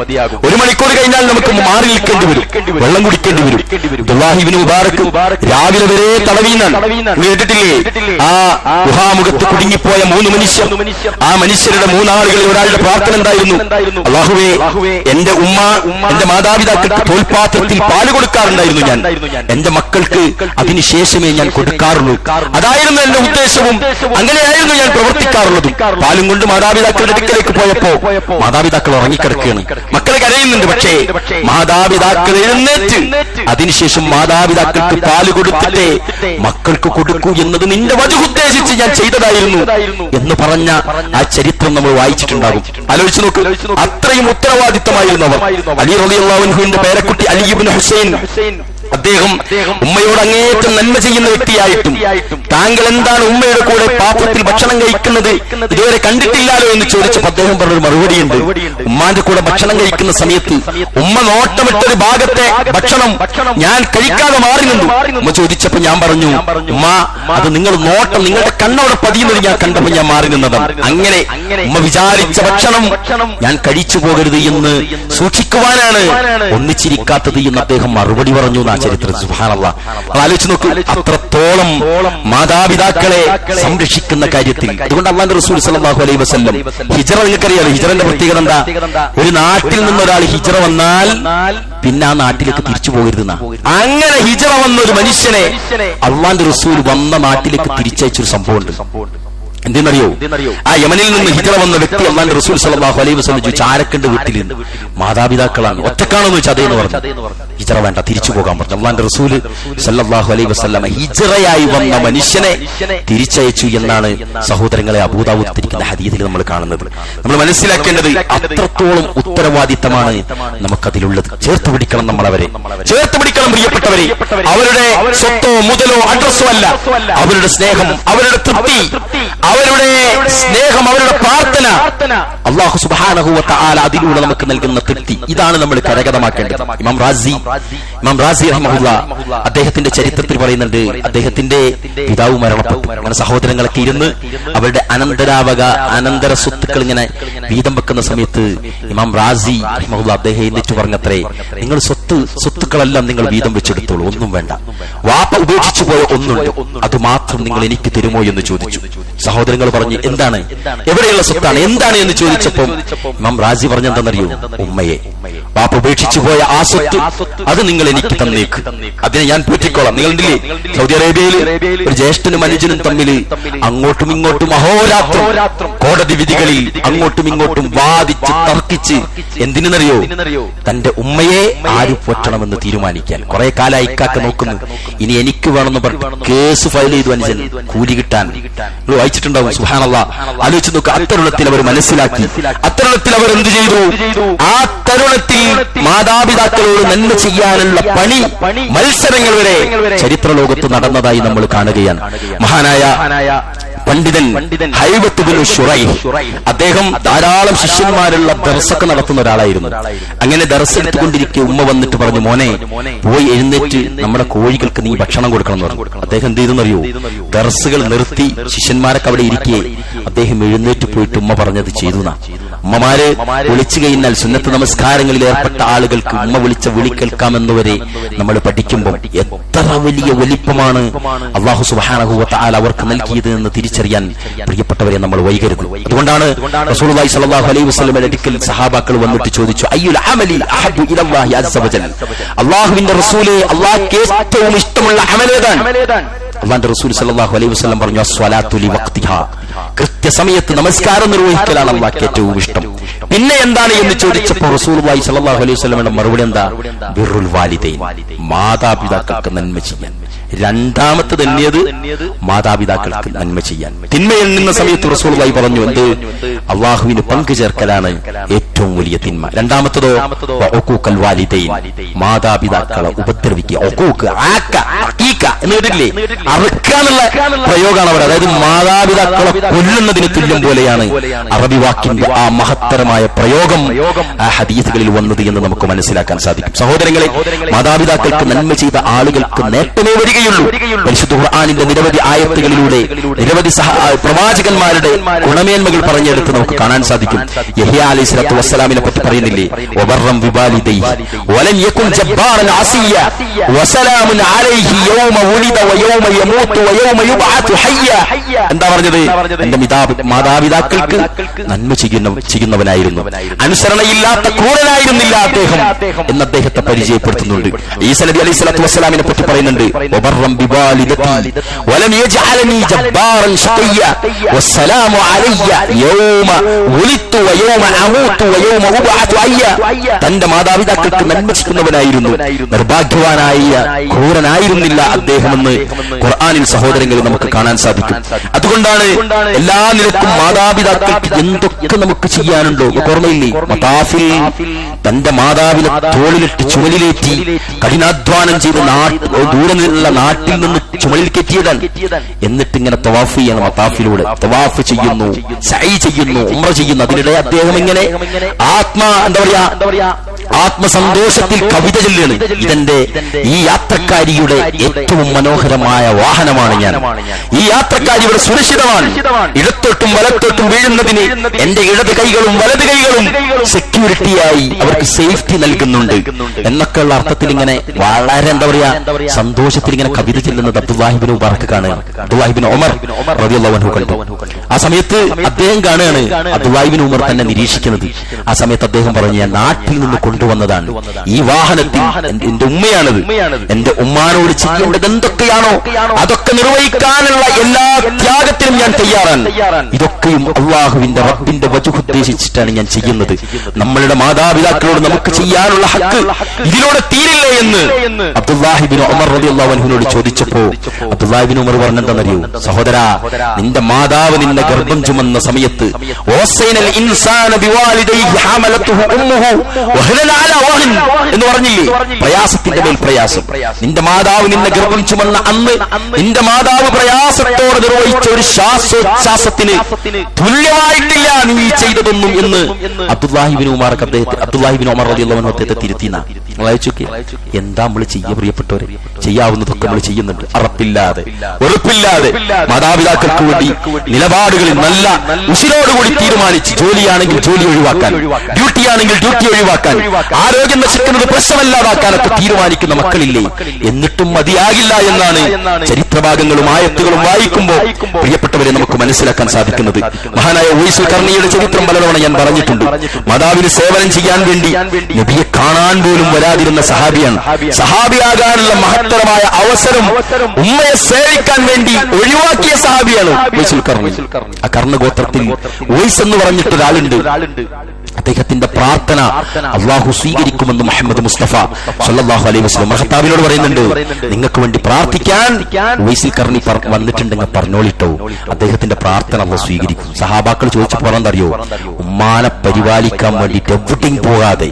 1 മണിക്കൂർ കഴിഞ്ഞാൽ നമുക്ക് മാറി നിൽക്കേണ്ടി വരും, വെള്ളം കുടിക്കേണ്ടി വരും. അബ്ദുല്ലാഹി ഇബ്നു മുബാറക് രാവിലെ വരെ തടവീന്നാണ്. കേട്ടിട്ടില്ലേ? ആ ഗുഹാമുഖത്ത് കുടുങ്ങിപ്പോയ 3 മനുഷ്യർ. ആ മനുഷ്യരുടെ 3 ആളുകളിൽ ഒരാളുടെ പ്രാർത്ഥന എന്തായിരുന്നു? അല്ലാഹുവേ, എന്റെ ഉമ്മ, എന്റെ മാതാപിതാക്കൾക്ക് തോൽപാത്രത്തിൽ പാല് കൊടുക്കാറുണ്ടായിരുന്നു ഞാൻ. എന്റെ മക്കൾക്ക് അതിനുശേഷമേ ഞാൻ കൊടുക്കാറുള്ളൂ. അതായിരുന്നു എന്റെ ഉദ്ദേശവും, അങ്ങനെയായിരുന്നു ഞാൻ പ്രവർത്തിക്കാറുള്ളതും. പാലും കൊണ്ട് മാതാപിതാക്കളുടെ അടുക്കലേക്ക് പോയപ്പോ മാതാപിതാക്കൾ ഉറങ്ങിക്കിടക്കുകയാണ്. മക്കൾ കരയുന്നുണ്ട്. പക്ഷേ മാതാപിതാക്കൾ എഴുന്നേറ്റ് അതിനുശേഷം മാതാപിതാക്കൾക്ക് പാല് കൊടുത്തിട്ടേ മക്കൾക്ക് കൊടുക്കൂ എന്നത് നിന്റെ വജഹ് ഉദ്ദേശിച്ച് ഞാൻ ചെയ്തതായിരുന്നു എന്ന് പറഞ്ഞ ആ ചരിത്രം നമ്മൾ വായിച്ചിട്ടുണ്ടാകും. ആലോചിച്ചു നോക്ക്. അത്രയും ഉത്തരവാദിത്തമായിരുന്നു അവർ. അലി റളിയല്ലാഹു അൻഹുവിന്റെ പേരക്കുട്ടി അലി ഇബ്നു ഹുസൈൻ, അദ്ദേഹം ഉമ്മയോട് അങ്ങേറ്റം നന്മ ചെയ്യുന്ന വ്യക്തിയായിട്ടും താങ്കൾ എന്താണ് ഉമ്മയുടെ കൂടെ പാത്രത്തിൽ ഭക്ഷണം കഴിക്കുന്നത് ഇതുവരെ കണ്ടിട്ടില്ലാലോ എന്ന് ചോദിച്ചപ്പോൾ അദ്ദേഹം പറഞ്ഞൊരു മറുപടിയുണ്ട്. ഉമ്മാന്റെ കൂടെ ഭക്ഷണം കഴിക്കുന്ന സമയത്ത് ഉമ്മ നോട്ടമിട്ടൊരു ഭാഗത്തെ ഭക്ഷണം ഞാൻ കഴിക്കാതെ മാറി നിന്നു. ഉമ്മ ചോദിച്ചപ്പോ ഞാൻ പറഞ്ഞു, ഉമ്മ, അത് നിങ്ങൾ നോട്ടം, നിങ്ങളുടെ കണ്ണോടെ പതിയുന്നത് ഞാൻ കണ്ടപ്പോൾ ഞാൻ മാറി നിന്നതാണ്. അങ്ങനെ ഉമ്മ വിചാരിച്ച ഭക്ഷണം ഞാൻ കഴിച്ചു പോകരുത് എന്ന് സൂക്ഷിക്കുവാനാണ് ഒന്നിച്ചിരിക്കാത്തത് എന്ന് അദ്ദേഹം മറുപടി പറഞ്ഞു. ചരിത്രം സുബ്ഹാനല്ലാഹ്. ആലോചിച്ച് നോക്കൂ, അത്രത്തോളം മാതാപിതാക്കളെ സംരക്ഷിക്കുന്ന കാര്യത്തിൽ. അതുകൊണ്ട് അല്ലാഹുവിന്റെ റസൂൽ സ്വല്ലല്ലാഹു അലൈഹി വസല്ലം ഹിജ്റ, നിങ്ങൾക്കറിയാലോ ഹിജ്റന്റെ പ്രത്യേകത എന്താ? ഒരു നാട്ടിൽ നിന്നൊരാൾ ഹിജ്റ വന്നാൽ പിന്നെ ആ നാട്ടിലേക്ക് തിരിച്ചു പോകരുതെന്നാ. അങ്ങനെ ഹിജ്റ വന്ന ഒരു മനുഷ്യനെ അല്ലാഹുവിന്റെ റസൂൽ വന്ന നാട്ടിലേക്ക് തിരിച്ചയച്ചൊരു സംഭവമുണ്ട്. എന്തെന്നറിയോ? ആ യമനിൽ നിന്ന് ഹിജ്റ വന്ന വ്യക്തി അല്ലാഹുവിന്റെ റസൂൽ സ്വല്ലല്ലാഹു അലൈഹി വസല്ലം ചോദിച്ചു, ആരൊക്കെയുണ്ട് വീട്ടിൽ? മാതാപിതാക്കളാണ്. ഒറ്റക്കാണെന്ന് ചോദിച്ചാൽ അതേന്ന് പറഞ്ഞു. ഹിജ്റ വേണ്ട, തിരിച്ചു പോകാൻ പറഞ്ഞു. അല്ലാഹുവിന്റെ റസൂൽ സ്വല്ലല്ലാഹു അലൈഹി വസല്ലം ഹിജ്റയായി വന്ന മനുഷ്യനെ തിരിച്ചയച്ചു എന്നാണ് സഹോദരങ്ങളെ അബൂ ദാവൂദ് തിരിക്കുന്ന ഹദീസിൽ നമ്മൾ കാണുന്നത്. നമ്മൾ മനസ്സിലാക്കേണ്ടത് അത്രത്തോളം ഉത്തരവാദിത്തമാണ് നമുക്കതിലുള്ളത്. ചേർത്ത് പിടിക്കണം, നമ്മളവരെ ചേർത്ത് പിടിക്കണം. പ്രിയപ്പെട്ടവരെ, അവരുടെ സ്വത്തോ മുതലോ അഡ്രസ്സോ അല്ല, അവരുടെ സ്നേഹം, അവരുടെ തൃപ്തി, അവരുടെ സ്നേഹം, അവരുടെ പ്രാർത്ഥന, അല്ലാഹു സുബ്ഹാനഹു വ തആല അതിലൂടെ നമുക്ക് നൽകുന്ന തൃപ്തി, ഇതാണ് നമ്മൾ കരഗതമാക്കേണ്ടത്. ഇമാം റാസി റഹിമഹുല്ലാഹ് അദ്ദേഹത്തിന്റെ ചരിത്രത്തിൽ പറയുന്നുണ്ട്, അദ്ദേഹത്തിന്റെ പിതാവ് മരണപ്പെട്ടു. അങ്ങനെ സഹോദരങ്ങളൊക്കെ ഇരുന്ന് അവരുടെ അനന്തര സ്വത്തുക്കൾ ഇങ്ങനെ വീതം വെക്കുന്ന സമയത്ത് ഇമാം റാസി റഹിമഹുല്ലാഹ് അദ്ദേഹം എന്നിട്ട് പറഞ്ഞത്രേ, നിങ്ങൾ സ്വത്തുക്കളെല്ലാം നിങ്ങൾ വീതം വെച്ചെടുത്തോളൂ, ഒന്നും വേണ്ട. വാപ്പ ഉപേക്ഷിച്ചു പോയ ഒന്നുണ്ട്, അത് മാത്രം നിങ്ങൾ എനിക്ക് തരുമോ എന്ന് ചോദിച്ചു. സഹോദരങ്ങൾ പറഞ്ഞു, എന്താണ്, എവിടെയുള്ള സ്വത്താണ്, എന്താണ് എന്ന് ചോദിച്ചപ്പോൾ ഇമാം റാസി പറഞ്ഞെന്താണെന്നറിയോ? ഉമ്മയെ. വാപ്പ ഉപേക്ഷിച്ചു പോയ ആ സ്വത്ത്, അത് നിങ്ങൾ എനിക്ക് തന്നേക്ക്, അതിനെ ഞാൻ പൂറ്റിക്കോളാം. നിങ്ങളുണ്ടില്ലേ സൗദി അറേബ്യയിൽ ഒരു ജ്യേഷ്ഠനും അനുജനും തമ്മിൽ അങ്ങോട്ടും ഇങ്ങോട്ടും അഹോരാത്രം കോടതി വിധികളിൽ അങ്ങോട്ടും ഇങ്ങോട്ടും വാദിച്ച് തർക്കിച്ച്, എന്തിനെന്നറിയോ? തന്റെ ഉമ്മയെ ആര് പോറ്റണമെന്ന് തീരുമാനിക്കാൻ. കുറെ കാലം ഇക്കാക്ക നോക്കുന്നു, ഇനി എനിക്ക് വേണമെന്ന് പറഞ്ഞു കേസ് ഫയൽ ചെയ്തു അനുജൻ കൂലി കിട്ടാൻ. വായിച്ചിട്ടുണ്ടാവും. സുബ്ഹാനല്ലാഹ്. ആലോചിച്ച് നോക്കുക. അത്തരുണത്തിൽ അവർ മനസ്സിലാക്കി, അത്തരുണത്തിൽ അവർ എന്ത് ചെയ്തു? ആ തരുണത്തിൽ മാതാപിതാക്കളോട് നന്മ ചെയ്യാനുള്ള മത്സരങ്ങൾ വരെ ചരിത്ര ലോകത്ത് നടന്നതായി നമ്മൾ കാണുകയാണ്. മഹാനായ പണ്ഡിതൻ ഹൈബത്ത് ബിൻ ശുറൈഹ്, അദ്ദേഹം ധാരാളം ശിഷ്യന്മാരുള്ള ദർസൊക്കെ നടത്തുന്ന ഒരാളായിരുന്നു. അങ്ങനെ ദർസ് എടുത്തുകൊണ്ടിരിക്കെ ഉമ്മ വന്നിട്ട് പറഞ്ഞു, മോനെ പോയി എഴുന്നേറ്റ് നമ്മുടെ കോഴികൾക്ക് നീ ഭക്ഷണം കൊടുക്കണം എന്ന് പറഞ്ഞു. അദ്ദേഹം എന്ത് ചെയ്തെന്നറിയോ? ദർസുകൾ നിർത്തി ശിഷ്യന്മാരൊക്കെ അവിടെ ഇരിക്കെ അദ്ദേഹം എഴുന്നേറ്റ് പോയിട്ട് ഉമ്മ പറഞ്ഞത് ചെയ്തു. ഉമ്മമാര് വിളിച്ചു കഴിഞ്ഞാൽ സുന്നത്ത് നമസ്കാരങ്ങളിൽ ഏർപ്പെട്ട ആളുകൾക്ക് ഉമ്മ വിളിച്ച വിളി കേൾക്കാമെന്നുവരെ നമ്മൾ പഠിക്കുമ്പോൾ എത്ര വലിയ വലിപ്പമാണ് അല്ലാഹു സുബ്ഹാനഹു വ തആല അവർക്ക് നൽകിയത് എന്ന് തിരിച്ചറിയാൻ പ്രിയപ്പെട്ടവരെ നമ്മൾ വൈകരുത്. അതുകൊണ്ടാണ് റസൂലുള്ളാഹി സ്വല്ലല്ലാഹു അലൈഹി വസല്ലമയുടെ അടുക്കൽ സഹാബാക്കൾ വന്നിട്ട് ചോദിച്ചു, അയ്യുൽ അമലി അഹബ്ബു ഇലല്ലാഹി അസ്സ വജൽ, അല്ലാഹുവിന്റെ റസൂലേ, അല്ലാഹുവിന് ഏറ്റവും ഇഷ്ടമുള്ള അമൽ ഏതാണ്? അല്ലാഹുവിന്റെ റസൂൽ സ്വല്ലല്ലാഹു അലൈഹി വസല്ലം പറഞ്ഞു, അസ്സലാത്തു ലിവഖ്തിഹാ, കൃത്യസമയത്ത് നമസ്കാരം നിർവഹിക്കലാണ് അല്ലാഹുവിന് ഏറ്റവും ഇഷ്ടം. പിന്നെ എന്താണ് എന്ന് ചോദിച്ചപ്പോൾ റസൂലുള്ളാഹി സ്വല്ലല്ലാഹു അലൈഹി വസല്ലമയുടെ മറുപടി എന്താ? ബിർറുൽ വാലിദൈൻ, മാതാപിതാക്കൾക്ക് നന്മ ചെയ്യാൻ. രണ്ടാമത്തെ തന്നെയത് മാതാപിതാക്കൾക്ക് നന്മ ചെയ്യാൻ. തിന്മയിൽ നിന്ന സമയത്ത് റസൂലുള്ളാഹി പറഞ്ഞു, എന്ത്? അല്ലാഹുവിന് പങ്കു ചേർക്കലാണ് ഏറ്റവും വലിയ തിന്മ. രണ്ടാമത്തതോ ഉഖൂഖുൽ വാലിദൈൻ, മാതാപിതാക്കളെ ഉപദ്രവിക്കുക. ഉഖൂഖ്, അക്കീക്ക എന്ന് കേട്ടില്ലേ? അറുക്കുക എന്നുള്ള പ്രയോഗമാണ് അവർ. അതായത് മാതാപിതാക്കളെ കൊല്ലുന്നതിന് തുല്യം പോലെയാണ് അറബി വാക്കിന്റെ ആ മഹത്തരമായ പ്രയോഗം ആ ഹദീസുകളിൽ വന്നത് എന്ന് നമുക്ക് മനസ്സിലാക്കാൻ സാധിക്കും. സഹോദരങ്ങളെ, മാതാപിതാക്കൾക്ക് നന്മ ചെയ്ത ആളുകൾക്ക് നേട്ടമേ വരികയുള്ളൂ. പരിശുദ്ധ ഖുർആനിന്റെ നിരവധി ആയത്തുകളിലൂടെ നിരവധി പ്രവാചകന്മാരുടെ ഗുണമേന്മകൾ പറഞ്ഞെടുത്ത് നമുക്ക് കാണാൻ സാധിക്കും. യഹ്യ അലൈഹിസ്സലാത്തു വസ്സലാമിനെ പറ്റി പറയുന്നില്ലേ, വബർറം ബിവാലിദൈഹി വലം യകുൻ ജബ്ബാറൻ അസിയ വസലാമുൻ അലൈഹി യൗമ ഉലിദ വയൗമ യമൂതു വയൗമ യുബ്അതു ഹയ്യ. എന്താ പറഞ്ഞത്? എന്റെ മാതാപിതാക്കൾക്ക് നന്മ ചെയ്യുന്നവനായിരുന്നു, അനുസരണയില്ലാത്ത ക്രൂരനായിരുന്നില്ല അദ്ദേഹം എന്ന് അദ്ദേഹത്തെ പരിചയപ്പെടുത്തുന്നുണ്ട്. ഈസാ നബി അലൈഹിസ്സലാത്തു വസ്സലാമിനെ പറ്റി പറയുന്നുണ്ട്, വബർറം ബിവാലിദതി വലം യജ്അലനി ജബ്ബാറൻ ശഖിയ വസ്സലാമു അലയ്യ യൗമ ഉലിദു വയൗമ അമൂതു വയൗമ ഉബ്അതു ഹയ്യ. തന്റെ മാതാപിതാക്കൾക്ക് നന്മ ചെയ്യുന്നവനായിരുന്നു, നിർഭാഗ്യവാനായ ക്രൂരനായിരുന്നില്ല അദ്ദേഹമെന്ന് ഖുർആനിൽ സഹോദരങ്ങൾ നമുക്ക് കാണാൻ സാധിക്കും. അതുകൊണ്ടാണ് എല്ലാ നിലക്കും മാതാപിതാക്കൾക്ക് എന്തൊക്കെ നമുക്ക് ചെയ്യാനുണ്ടോ ഓർമ്മയില്ലേ? മതാഫിൽ തന്റെ മാതാവിനെ തോളിലിട്ട് ചുമലിലേറ്റി കഠിനാധ്വാനം ചെയ്ത് ദൂരെ നിന്നുള്ള നാട്ടിൽ നിന്ന് ചുമലിൽ കെറ്റിയതാണ്. എന്നിട്ട് ഇങ്ങനെ തവാഫ് ചെയ്യണം. മതാഫിലൂടെ തവാഫ് ചെയ്യുന്നു, സഅയ് ചെയ്യുന്നു, ഉംറ ചെയ്യുന്നു. അതിനിടെ അദ്ദേഹം ഇങ്ങനെ ആത്മസന്തോഷത്തിൽ കവിത ചൊല്ലുകയാണ്. ഇതെന്റെ ഈ യാത്രക്കാരിയുടെ ഏറ്റവും മനോഹരമായ വാഹനമാണ് ഞാൻ. ഈ യാത്രക്കാരിയുടെ സുരക്ഷിതമാണ്. ഇടത്തോട്ടും വലത്തോട്ടും വീഴുന്നതിന് എന്റെ ഇടത് കൈകളും വലത് കൈകളും സെക്യൂരിറ്റിയായി അവർക്ക് സേഫ്റ്റി നൽകുന്നുണ്ട് എന്നൊക്കെയുള്ള അർത്ഥത്തിൽ ഇങ്ങനെ വളരെ സന്തോഷത്തിൽ ഇങ്ങനെ കവിത ചെല്ലുന്നത് അബ്ദുല്ലാഹി ഇബ്നു മുബാറക് കാണുകയാണ്. അബ്ദുല്ലാഹി ഇബ്നു ഉമർ റളിയല്ലാഹു അൻഹു കണ്ടു. ആ സമയത്ത് അദ്ദേഹം കാണുകയാണ് അബ്ദുല്ലാഹി ഇബ്നു ഉമർ തന്നെ നിരീക്ഷിക്കുന്നത്. ആ സമയത്ത് അദ്ദേഹം പറഞ്ഞു, ഞാൻ നാട്ടിൽ നിന്ന് കൊണ്ടുവന്നതാണ് ഈ വാഹനത്തിൽ, എന്റെ ഉമ്മയാണത്. എന്റെ ഉമ്മാനോട് ചെയ്യേണ്ടത് എന്തൊക്കെയാണോ അതൊക്കെ നിർവഹിക്കാനുള്ള എല്ലാ ത്യാഗത്തിനും ഞാൻ തയ്യാറാണ്. ഇതൊക്കെയും അല്ലാഹുവിന്റെ റബ്ബിന്റെ വജ്ഹ് ഉദ്ദേശിച്ചിട്ടാണ് ഞാൻ ചെയ്യുന്നത്. നമ്മളുടെ മാതാപിതാക്കളോട് നമുക്ക് ചെയ്യാനുള്ള ഹക്ക് ഇതിലൂടെ തീരില്ലേ എന്ന് അബ്ദുല്ലാഹി ഇബ്നു ഉമർ റളിയല്ലാഹു അൻഹുവിനോട് ചോദിച്ചപ്പോ അബ്ദുല്ലാഹി ഇബ്നു ഉമർ പറഞ്ഞെന്താണെന്നറിയോ? സഹോദരാ, നിന്റെ മാതാവ് നിന്നെ ഗർഭം ചുമന്ന സമയത്ത് എന്ന് പറഞ്ഞില്ലേ? പ്രയാസത്തിന്റെ മേൽ പ്രയാസം. നിന്റെ മാതാവ് നിന്നെ ഗർഭം ചുമന്ന അന്ന് നിന്റെ മാതാവ് പ്രയാസത്തോടെ നിർവഹിച്ച ഒരു ശ്വാസോച്ഛ്വാസത്തിന് തുല്യമായിട്ടില്ല നീ ചെയ്തതൊന്നും എന്ന് അബ്ദുല്ലാഹി ഇബ്നു ഉമർ റളിയല്ലാഹു അൻഹു അദ്ദേഹത്തെ തിരുത്തിന. എന്താ നമ്മൾ ചെയ്യുക പ്രിയപ്പെട്ടവരെ? ചെയ്യാവുന്നതൊക്കെ നമ്മൾ ചെയ്യുന്നുണ്ട്. അറപ്പില്ലാതെ വെറുപ്പില്ലാതെ മാതാപിതാക്കൾക്ക് വേണ്ടി നിലപാടുകളിൽ നല്ല ഉശിരോടുകൂടി തീരുമാനിച്ച്, ജോലിയാണെങ്കിൽ ജോലി ഒഴിവാക്കാൻ, ഡ്യൂട്ടി ആണെങ്കിൽ ഡ്യൂട്ടി ഒഴിവാക്കാൻ, ആരോഗ്യം നശിക്കുന്നത് പ്രശ്നമല്ലാതാക്കാനൊക്കെ തീരുമാനിക്കുന്ന മക്കളില്ലേ? എന്നിട്ടും മതിയാകില്ല എന്നാണ് ചരിത്രഭാഗങ്ങളും ആയത്തുകളും വായിക്കുമ്പോൾ പ്രിയപ്പെട്ടവരെ നമുക്ക് മനസ്സിലാക്കാൻ സാധിക്കുന്നത്. മഹാനായ ഉവൈസുൽ ഖർണിയുടെ ചരിത്രം പലതവണ ഞാൻ പറഞ്ഞിട്ടുണ്ട്. മാതാവിന് സേവനം ചെയ്യാൻ വേണ്ടി നബിയെ കാണാൻ പോലും വരാതിരുന്ന സഹാബിയാണ്. സഹാബിയാകാനുള്ള മഹത്തരമായ അവസരം ഉമ്മയെ സേവിക്കാൻ വേണ്ടി ഒഴിവാക്കിയ സഹാബിയാണ് ഉവൈസുൽ ഖർണി. ആ കർണഗോത്രത്തിൽ ഉവൈസ് എന്ന് പറഞ്ഞിട്ടൊരാളുണ്ട്. അദ്ദേഹത്തിന്റെ പ്രാർത്ഥന അള്ളാഹു സ്വീകരിക്കുമെന്ന് മുഹമ്മദ് മുസ്തഫ സല്ലല്ലാഹു അലൈഹി വസല്ലം ഖത്താബിനോട് പറയുന്നുണ്ട്. നിങ്ങൾക്ക് വേണ്ടി പ്രാർത്ഥിക്കാൻ ഉവൈസുൽ ഖർണി വന്നിട്ടുണ്ടെങ്കിൽ പറഞ്ഞോളിട്ടോ, അദ്ദേഹത്തിന്റെ പ്രാർത്ഥന അള്ളാഹു സ്വീകരിക്കും. സഹാബാക്കൾ ചോദിച്ചപ്പോൾ പറഞ്ഞറിയോ? ഉമ്മാനെ പരിപാലിക്കാൻ വേണ്ടിയിട്ട് എവിടെയും പോകാതെ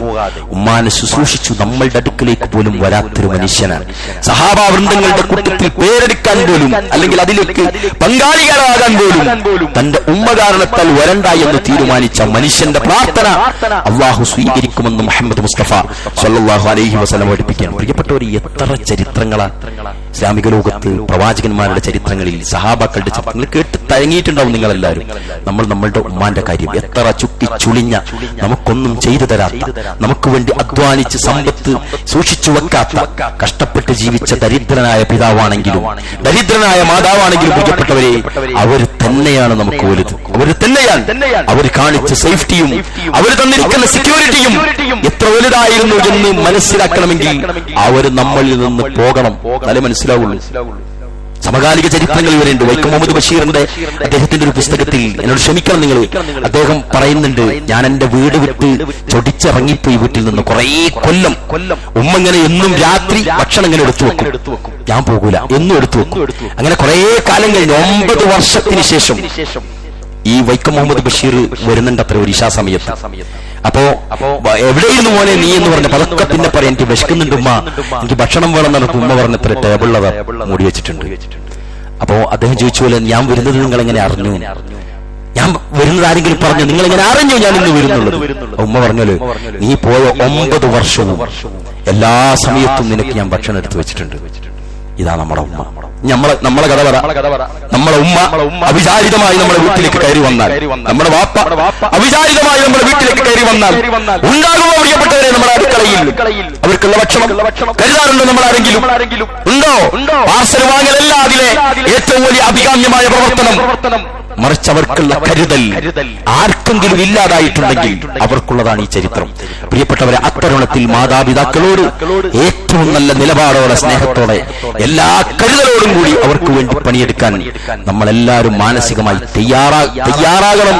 ഉമ്മാനെ ശുശ്രൂഷിച്ചു നമ്മളുടെ അടുക്കിലേക്ക് പോലും വരാത്തൊരു മനുഷ്യനാണ്. സഹാബാ വൃന്ദങ്ങളുടെ കൂട്ടത്തിൽ പേരെടുക്കാൻ പോലും അല്ലെങ്കിൽ അതിലേക്ക് പങ്കാളികളാകാൻ പോലും തന്റെ ഉമ്മ കാരണത്താൽ വരണ്ട എന്ന് തീരുമാനിച്ച മനുഷ്യന്റെ പ്രാർത്ഥന അള്ളാഹു സ്വീകരിക്കുമെന്ന് മുഹമ്മദ് മുസ്തഫ സല്ലല്ലാഹു അലൈഹി വസല്ലം പഠിപ്പിക്കുകയാണ്. പ്രിയപ്പെട്ടവർ, എത്ര ചരിത്രങ്ങളാണ് ഇസ്ലാമിക ലോകത്ത് പ്രവാചകന്മാരുടെ ചരിത്രങ്ങളിൽ, സഹാബാക്കളുടെ ചരിത്രങ്ങളിൽ കേട്ട് തഴങ്ങിയിട്ടുണ്ടാവും നിങ്ങളെല്ലാവരും. നമ്മളുടെ ഉമ്മാന്റെ കാര്യം എത്ര ചുളിഞ്ഞ, നമുക്കൊന്നും ചെയ്തു തരാത്ത, നമുക്ക് വേണ്ടി അധ്വാനിച്ച് സമ്പത്ത് സൂക്ഷിച്ചു വെക്കാത്ത, കഷ്ടപ്പെട്ട് ജീവിച്ച ദരിദ്രനായ പിതാവാണെങ്കിലും ദരിദ്രനായ മാതാവാണെങ്കിലും പ്രിയപ്പെട്ടവരെ, അവർ തന്നെയാണ് നമുക്ക് വലുത്. അവർ തന്നെയാണ്. അവർ കാണിച്ച സേഫ്റ്റിയും അവർ തന്നിരിക്കുന്ന സെക്യൂരിറ്റിയും എത്ര വലുതായിരുന്നു എന്ന് മനസ്സിലാക്കണമെങ്കിൽ അവർ നമ്മളിൽ നിന്ന് പോകണം, എന്നാലേ മനസ്സിലാവുള്ളൂ. സമകാലിക ചരിത്രങ്ങൾ ഇവരുണ്ട്. വൈക്കം മുഹമ്മദ് ബഷീറിന്റെ അദ്ദേഹത്തിന്റെ ഒരു പുസ്തകത്തിൽ, എന്നോട് ക്ഷമിക്കണം നിങ്ങൾ, അദ്ദേഹം പറയുന്നുണ്ട്, ഞാൻ എന്റെ വീട് വിട്ട് ചൊടിച്ചിറങ്ങിപ്പോയി വീട്ടിൽ നിന്ന് കുറേ കൊല്ലം. ഉമ്മ ഇങ്ങനെ എന്നും രാത്രി ഭക്ഷണം ഇങ്ങനെ എടുത്തു വെക്കും, ഞാൻ പോകൂല, എന്നും എടുത്തു വെക്കും. അങ്ങനെ കുറെ കാലം കഴിഞ്ഞ് 9 വർഷത്തിന് ശേഷം ഈ വൈക്കം മുഹമ്മദ് ബഷീർ വരുന്നുണ്ട് അത്ര ഒരു ഇശാ സമയത്ത്. ആ അപ്പോ എവിടെയിരുന്നു മോനെ നീ എന്ന് പറഞ്ഞ പതൊക്കെ പിന്നെ പറയാം, എനിക്ക് വിശക്കുന്നുണ്ട് ഉമ്മ, എനിക്ക് ഭക്ഷണം വേണം എന്ന് ഉമ്മ പറഞ്ഞത്ര ടേബിളിലത് മൂടി വെച്ചിട്ടുണ്ട്. അപ്പോ അദ്ദേഹം ചോദിച്ചു പോലെ ഞാൻ വരുന്നത് നിങ്ങൾ എങ്ങനെ അറിഞ്ഞു, ഞാൻ വരുന്നത് ആരെങ്കിലും പറഞ്ഞു, നിങ്ങൾ എങ്ങനെ അറിഞ്ഞു ഞാൻ ഇന്ന് വരുന്നുള്ളത്? ഉമ്മ പറഞ്ഞല്ലോ, നീ പോയ 9 വർഷവും എല്ലാ സമയത്തും നിനക്ക് ഞാൻ ഭക്ഷണം എടുത്തു വെച്ചിട്ടുണ്ട്. ഇതാ നമ്മുടെ ഉമ്മ. നമ്മളെ കഥ പറ. നമ്മളെ ഉമ്മ അവിചാരിതമായി നമ്മുടെ വീട്ടിലേക്ക് കയറി വന്നാൽ, നമ്മുടെ വാപ്പ അവിചാരിതമായി നമ്മുടെ വീട്ടിലേക്ക് കയറി വന്നാൽ ഉണ്ടാകുമോ പ്രിയപ്പെട്ടവരെ നമ്മുടെ അടുക്കളയിൽ അവർക്കുള്ള ഭക്ഷണം കരുതാറുണ്ടോ? നമ്മൾ ആരെങ്കിലും ഉണ്ടോ? പാർസൽ വാങ്ങലല്ല അതിലെ ഏറ്റവും വലിയ അഭികാമ്യമായ പ്രവർത്തനം, മറിച്ച് അവർക്കുള്ള കരുതൽ ആർക്കെങ്കിലും ഇല്ലാതായിട്ടുണ്ടെങ്കിൽ അവർക്കുള്ളതാണ് ഈ ചരിത്രം. പ്രിയപ്പെട്ടവരെ, അത്തരുണത്തിൽ മാതാപിതാക്കളോട് ഏറ്റവും നല്ല നിലപാടോടെ, സ്നേഹത്തോടെ, എല്ലാ കരുതലോടും കൂടി അവർക്ക് വേണ്ടി പണിയെടുക്കാൻ നമ്മളെല്ലാവരും മാനസികമായി തയ്യാറാകണം.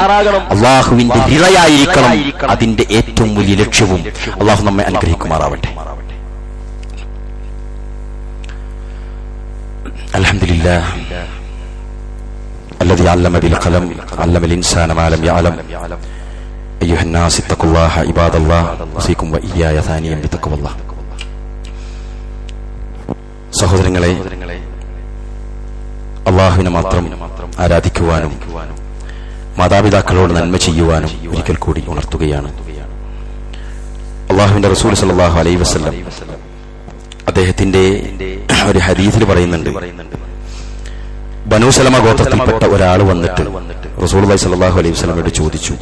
അള്ളാഹുവിന്റെ ഇറയായിരിക്കണം അതിന്റെ ഏറ്റവും വലിയ ലക്ഷ്യവും. അള്ളാഹു നമ്മെ അനുഗ്രഹിക്കുമാറാവട്ടെ. അൽഹംദുലില്ലാഹ് الذي علم بالقلم علم الإنسان ما لم يعلم أيها الناس اتقوا الله عباد الله أوصيكم وإياي ثانيا بتقوى الله. സഹോദരങ്ങളെ, അള്ളാഹുവിനെ മാത്രം ആരാധിക്കുവാനും മാതാപിതാക്കളോട് നന്മ ചെയ്യുവാനും ഒരിക്കൽ കൂടി ഉണർത്തുകയാണ്. അള്ളാഹുവിന്റെ റസൂൽ സല്ലല്ലാഹു അലൈഹി വസല്ലം അദ്ദേഹത്തിന്റെ ഒരു ഹദീസിൽ പറയുന്നുണ്ട്, ബനൂ സലമ ഗോത്രത്തിൽപ്പെട്ട ഒരാൾ വന്നിട്ട് റസൂലുള്ളാഹി സ്വല്ലല്ലാഹു അലൈഹി വസല്ലമയോട് ചോദിച്ചു,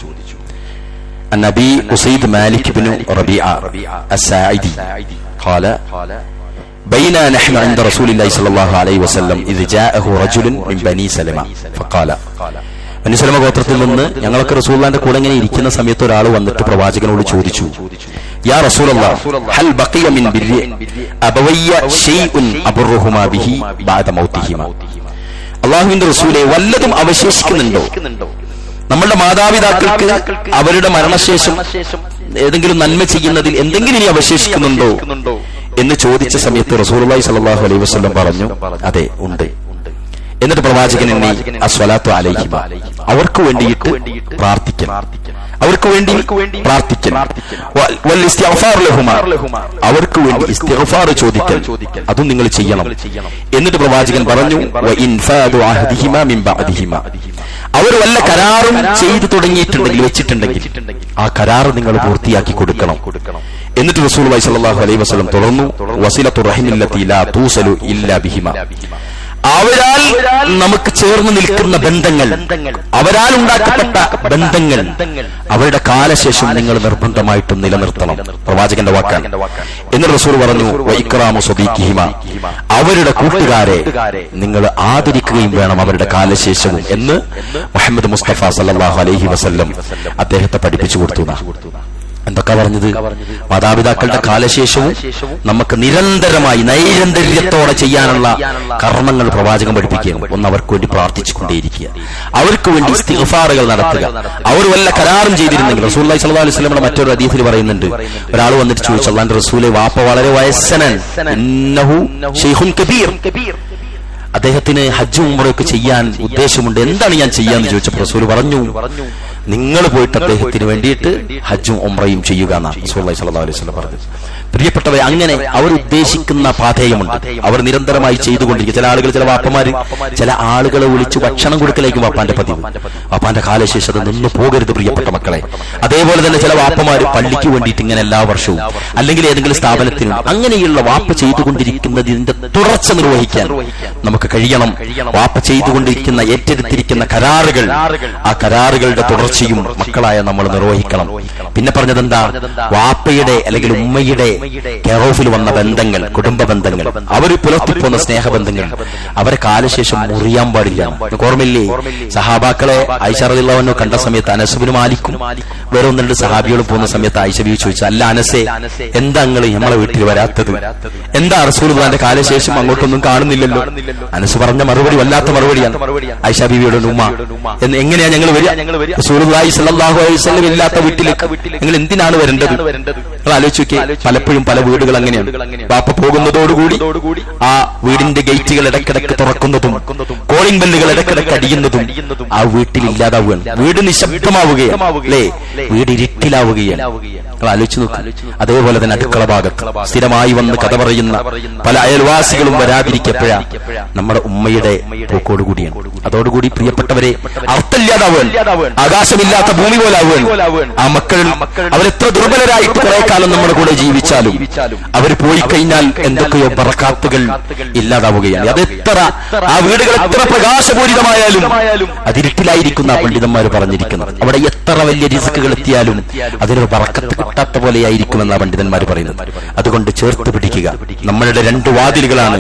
അന്നബി ഉസൈദ് മാലിക് ഇബ്നു റബീഅ അസ്സാഇദി ഖാല ബൈനാ നഹ്നു ഇൻദ റസൂലില്ലാഹി സ്വല്ലല്ലാഹു അലൈഹി വസല്ലം ഇദ് ജാഅഹു റജുലുൻ മിൻ ബനീ സലമ ഫഖാല. ബനൂ സലമ ഗോത്രത്തിൽ നിന്ന് ഞങ്ങളൊക്കെ റസൂലുള്ളാഹിന്റെ കൂടെ ഇങ്ങനെ ഇരിക്കുന്ന സമയത്ത് ഒരാൾ വന്നിട്ട് പ്രവാചകനോട് ചോദിച്ചു, യാ റസൂലല്ലാഹ് ഹൽ ബഖിയ മിൻ ബിർരി അബവയ്യ ശൈഉൻ അബറുഹുമാ ബിഹി ബഅദ മൗതിഹിമാ. അള്ളാഹുവിന്റെ റസൂലെ, വല്ലതും അവശേഷിക്കുന്നുണ്ടോ? നമ്മളുടെ മാതാപിതാക്കൾക്ക് അവരുടെ മരണശേഷം ഏതെങ്കിലും നന്മ ചെയ്യുന്നതിൽ എന്തെങ്കിലും ഇനി അവശേഷിക്കുന്നുണ്ടോ എന്ന് ചോദിച്ച സമയത്ത് റസൂലുള്ളാഹി സ്വല്ലല്ലാഹു അലൈഹി വസല്ലം പറഞ്ഞു, അതെ ഉണ്ട്. എന്നിട്ട് പ്രവാചകൻ എന്നെ അസ്വലാത്തു അലൈഹിമ, അവർക്ക് വേണ്ടിയിട്ട് പ്രാർത്ഥിക്കണം, അവർക്ക് വേണ്ടി പ്രാർത്ഥിക്കണം, വൽ ഇസ്തിഗ്ഫാർ ലഹുമാ, അവർക്ക് വേണ്ടി ഇസ്തിഗ്ഫാർ ചോദിക്കണം, അതും നിങ്ങൾ ചെയ്യണം. എന്നിട്ട് പ്രവാചകൻ പറഞ്ഞു, വ ഇൻഫാദു അഹദിഹിമാ മിൻ ബഅദിഹിമാ, അവർ വല്ല കരാറും ചെയ്തു തുടങ്ങിയിട്ടുണ്ടെങ്കിൽ, വെച്ചിട്ടുണ്ടെങ്കിൽ ആ കരാർ നിങ്ങൾ പൂർത്തിയാക്കി കൊടുക്കണം. എന്നിട്ട് റസൂലുള്ളാഹി സ്വല്ലല്ലാഹു അലൈഹി വസല്ലം തുടർന്നു, വസിലത്തു റഹിമില്ലത്തി ലാ തൂസലു ഇല്ലാ ബിഹിമാ, അവരാൽ നമുക്ക് ചേർന്ന് നിൽക്കുന്ന ബന്ധങ്ങൾ, അവരാൽ ഉണ്ടാക്കപ്പെട്ട ബന്ധങ്ങൾ അവരുടെ കാലശേഷം നിങ്ങൾ നിർബന്ധമായിട്ടും നിലനിർത്തണം. പ്രവാചകന്റെ വാക്കാണ്. എന്ന് റസൂൽ പറഞ്ഞു, വഇക്റാമു സ്വദീഖിഹിമ, അവരുടെ കൂട്ടുകാരെ നിങ്ങൾ ആദരിക്കുകയും വേണം അവരുടെ കാലശേഷവും എന്ന് മുഹമ്മദ് മുസ്തഫ സല്ലല്ലാഹു അലൈഹി വസല്ലം അദ്ദേഹത്തെ പഠിപ്പിച്ചു കൊടുത്തു. എന്തൊക്കെ പറഞ്ഞത്? മാതാപിതാക്കളുടെ കാലശേഷവും നമുക്ക് നിരന്തരമായി നൈരന്തര്യത്തോടെ ചെയ്യാനുള്ള കർമ്മങ്ങൾ പ്രവാചകൻ പഠിപ്പിക്കുകയാണ്. ഒന്ന്, അവർക്ക് വേണ്ടി പ്രാർത്ഥിച്ചുകൊണ്ടേയിരിക്കുക, അവർക്ക് വേണ്ടി ഇസ്തിഗ്ഫാറുകൾ നടത്തുക. അവർ വല്ല കരാറും ചെയ്തിരുന്നെങ്കിൽ, റസൂലുള്ളാഹി സ്വല്ലല്ലാഹു അലൈഹി വസല്ലം മറ്റൊരു ഹദീസിൽ പറയുന്നുണ്ട്, ഒരാൾ വന്നിട്ട് ചോദിച്ചു, അല്ലാഹുവിന്റെ റസൂലേ, വാപ്പ വളരെ വയസ്സനൻ, ഇന്നഹു ശൈഖുൻ കബീർ, അദ്ദേഹത്തിന് ഹജ്ജും ഉംറയൊക്കെ ചെയ്യാൻ ഉദ്ദേശമുണ്ട്, എന്താണ് ഞാൻ ചെയ്യാന്ന് ചോദിച്ചപ്പോൾ റസൂൽ പറഞ്ഞു, നിങ്ങൾ പോയിട്ട് അദ്ദേഹത്തിന് വേണ്ടിയിട്ട് ഹജ്ജും ഉംറയും ചെയ്യുക എന്നാണ് റസൂലുള്ളാഹി സ്വല്ലല്ലാഹു അലൈഹി വസല്ലം പറഞ്ഞത്. പ്രിയപ്പെട്ടവരെ, അങ്ങനെ അവർ ഉദ്ദേശിക്കുന്ന പാഥേയമുണ്ട്, അവർ നിരന്തരമായി ചെയ്തുകൊണ്ടിരിക്കുക. ചില ആളുകൾ, ചില വാപ്പമാര് ചില ആളുകളെ വിളിച്ച് ഭക്ഷണം കൊടുക്കലായിരിക്കും വാപ്പാന്റെ പതിവ്. വാപ്പാന്റെ കാലശേഷം അത് നിന്ന് പോകരുത് പ്രിയപ്പെട്ട മക്കളെ. അതേപോലെ തന്നെ ചില വാപ്പമാര് പള്ളിക്ക് വേണ്ടിയിട്ട് ഇങ്ങനെ എല്ലാ വർഷവും അല്ലെങ്കിൽ ഏതെങ്കിലും സ്ഥാപനത്തിനും അങ്ങനെയുള്ള വാപ്പ ചെയ്തുകൊണ്ടിരിക്കുന്നതിന്റെ തുടർച്ച നിർവഹിക്കാൻ നമുക്ക് കഴിയണം. വാപ്പ ചെയ്തുകൊണ്ടിരിക്കുന്ന ഏറ്റെടുത്തിരിക്കുന്ന കരാറുകൾ, ആ കരാറുകളുടെ തുടർച്ചയും മക്കളായ നമ്മൾ നിർവഹിക്കണം. പിന്നെ പറഞ്ഞത് എന്താ? വാപ്പയുടെ അല്ലെങ്കിൽ ഉമ്മയുടെ കെയർ ഓഫിൽ വന്ന ബന്ധങ്ങൾ, കുടുംബ ബന്ധങ്ങൾ, അവർ പുലർത്തിപ്പോന്ന സ്നേഹബന്ധങ്ങൾ അവരെ കാലശേഷം മുറിയാൻ പാടില്ല. ഓർമ്മയില്ലേ സഹാബാക്കളെ ആയിഷ റളിയല്ലാഹു അൻഹ കണ്ട സമയത്ത് അനസ് ഇബ്നു മാലിക്കും വേറെ ഒന്ന് രണ്ട് സഹാബികളും പോകുന്ന സമയത്ത് ആയിഷ ബീവി ചോദിച്ചു, അല്ല അനസേ, എന്താ നിങ്ങൾ നമ്മളെ വീട്ടിൽ വരാത്തത്? എന്താ റസൂലുള്ളാഹിന്റെ കാലശേഷം അങ്ങോട്ടൊന്നും കാണുന്നില്ലല്ലോ? അനസ് പറഞ്ഞ മറുപടി വല്ലാത്ത മറുപടിയാണ്. ആയിഷ ബീവിയുടെ ഉമ്മ, എങ്ങനെയാ ഞങ്ങൾ വരിക? റസൂലുള്ളാഹി സ്വല്ലല്ലാഹു അലൈഹി വസല്ലം ഇല്ലാത്ത വീട്ടിലേക്ക് നിങ്ങൾ എന്തിനാണ് വരേണ്ടത്? നിങ്ങൾ ആലോചിക്കേ. പലപ്പോഴും പല വീടുകൾ അങ്ങനെയാണ്. വാപ്പ പോകുന്നതോടുകൂടി ആ വീടിന്റെ ഗേറ്റുകൾ ഇടക്കിടക്ക് തുറക്കുന്നതും കോളിംഗ് ബെല്ലുകൾ ഇടക്കിടക്ക് അടിയുന്നതും ആ വീട്ടിലില്ലാത്ത ഇല്ലാതാവുകയാണ്, വീട് നിശബ്ദമാവുകയാണ്, അല്ലേ? വീട് ഇരുട്ടിലാവുകയാണ്. നിങ്ങൾ ആലോചിച്ച് നോക്കുക. അതേപോലെ തന്നെ അടുക്കള ഭാഗത്ത് സ്ഥിരമായി വന്ന് കഥ പറയുന്ന പല അയൽവാസികളും വരാതിരിക്കപ്പോഴാ നമ്മുടെ ഉമ്മയുടെ പോക്കോടുകൂടിയാണ്. അതോടുകൂടി പ്രിയപ്പെട്ടവരെ അർത്ഥമില്ലാതാവുകയാണ്, ആകാശമില്ലാത്ത ഭൂമി പോലാവുകയാണ്. ആ മക്കൾ അവരെത്ര ദുർബലരായിട്ട് കുറെ കാലം നമ്മുടെ കൂടെ ജീവിച്ചാലും അവർ പോയി കഴിഞ്ഞാൽ എന്തൊക്കെയോ ബറക്കാത്തുകൾ ഇല്ലാതാവുകയാണ്. അതെത്ര ആ വീടുകൾ എത്ര പ്രകാശപൂരിതമായാലും അതിരുട്ടിലായിരിക്കുന്ന പണ്ഡിതന്മാർ പറഞ്ഞിരിക്കുന്നത്. അവിടെ എത്ര വലിയ റിസ്കുകൾ എത്തിയാലും അതിനൊരു ബറക്കത്ത് കിട്ടാത്ത പോലെയായിരിക്കുമെന്നാണ് പണ്ഡിതന്മാർ പറയുന്നത്. അതുകൊണ്ട് ചേർത്ത് പിടിക്കുക. നമ്മളുടെ രണ്ട് വാതിലുകളാണ്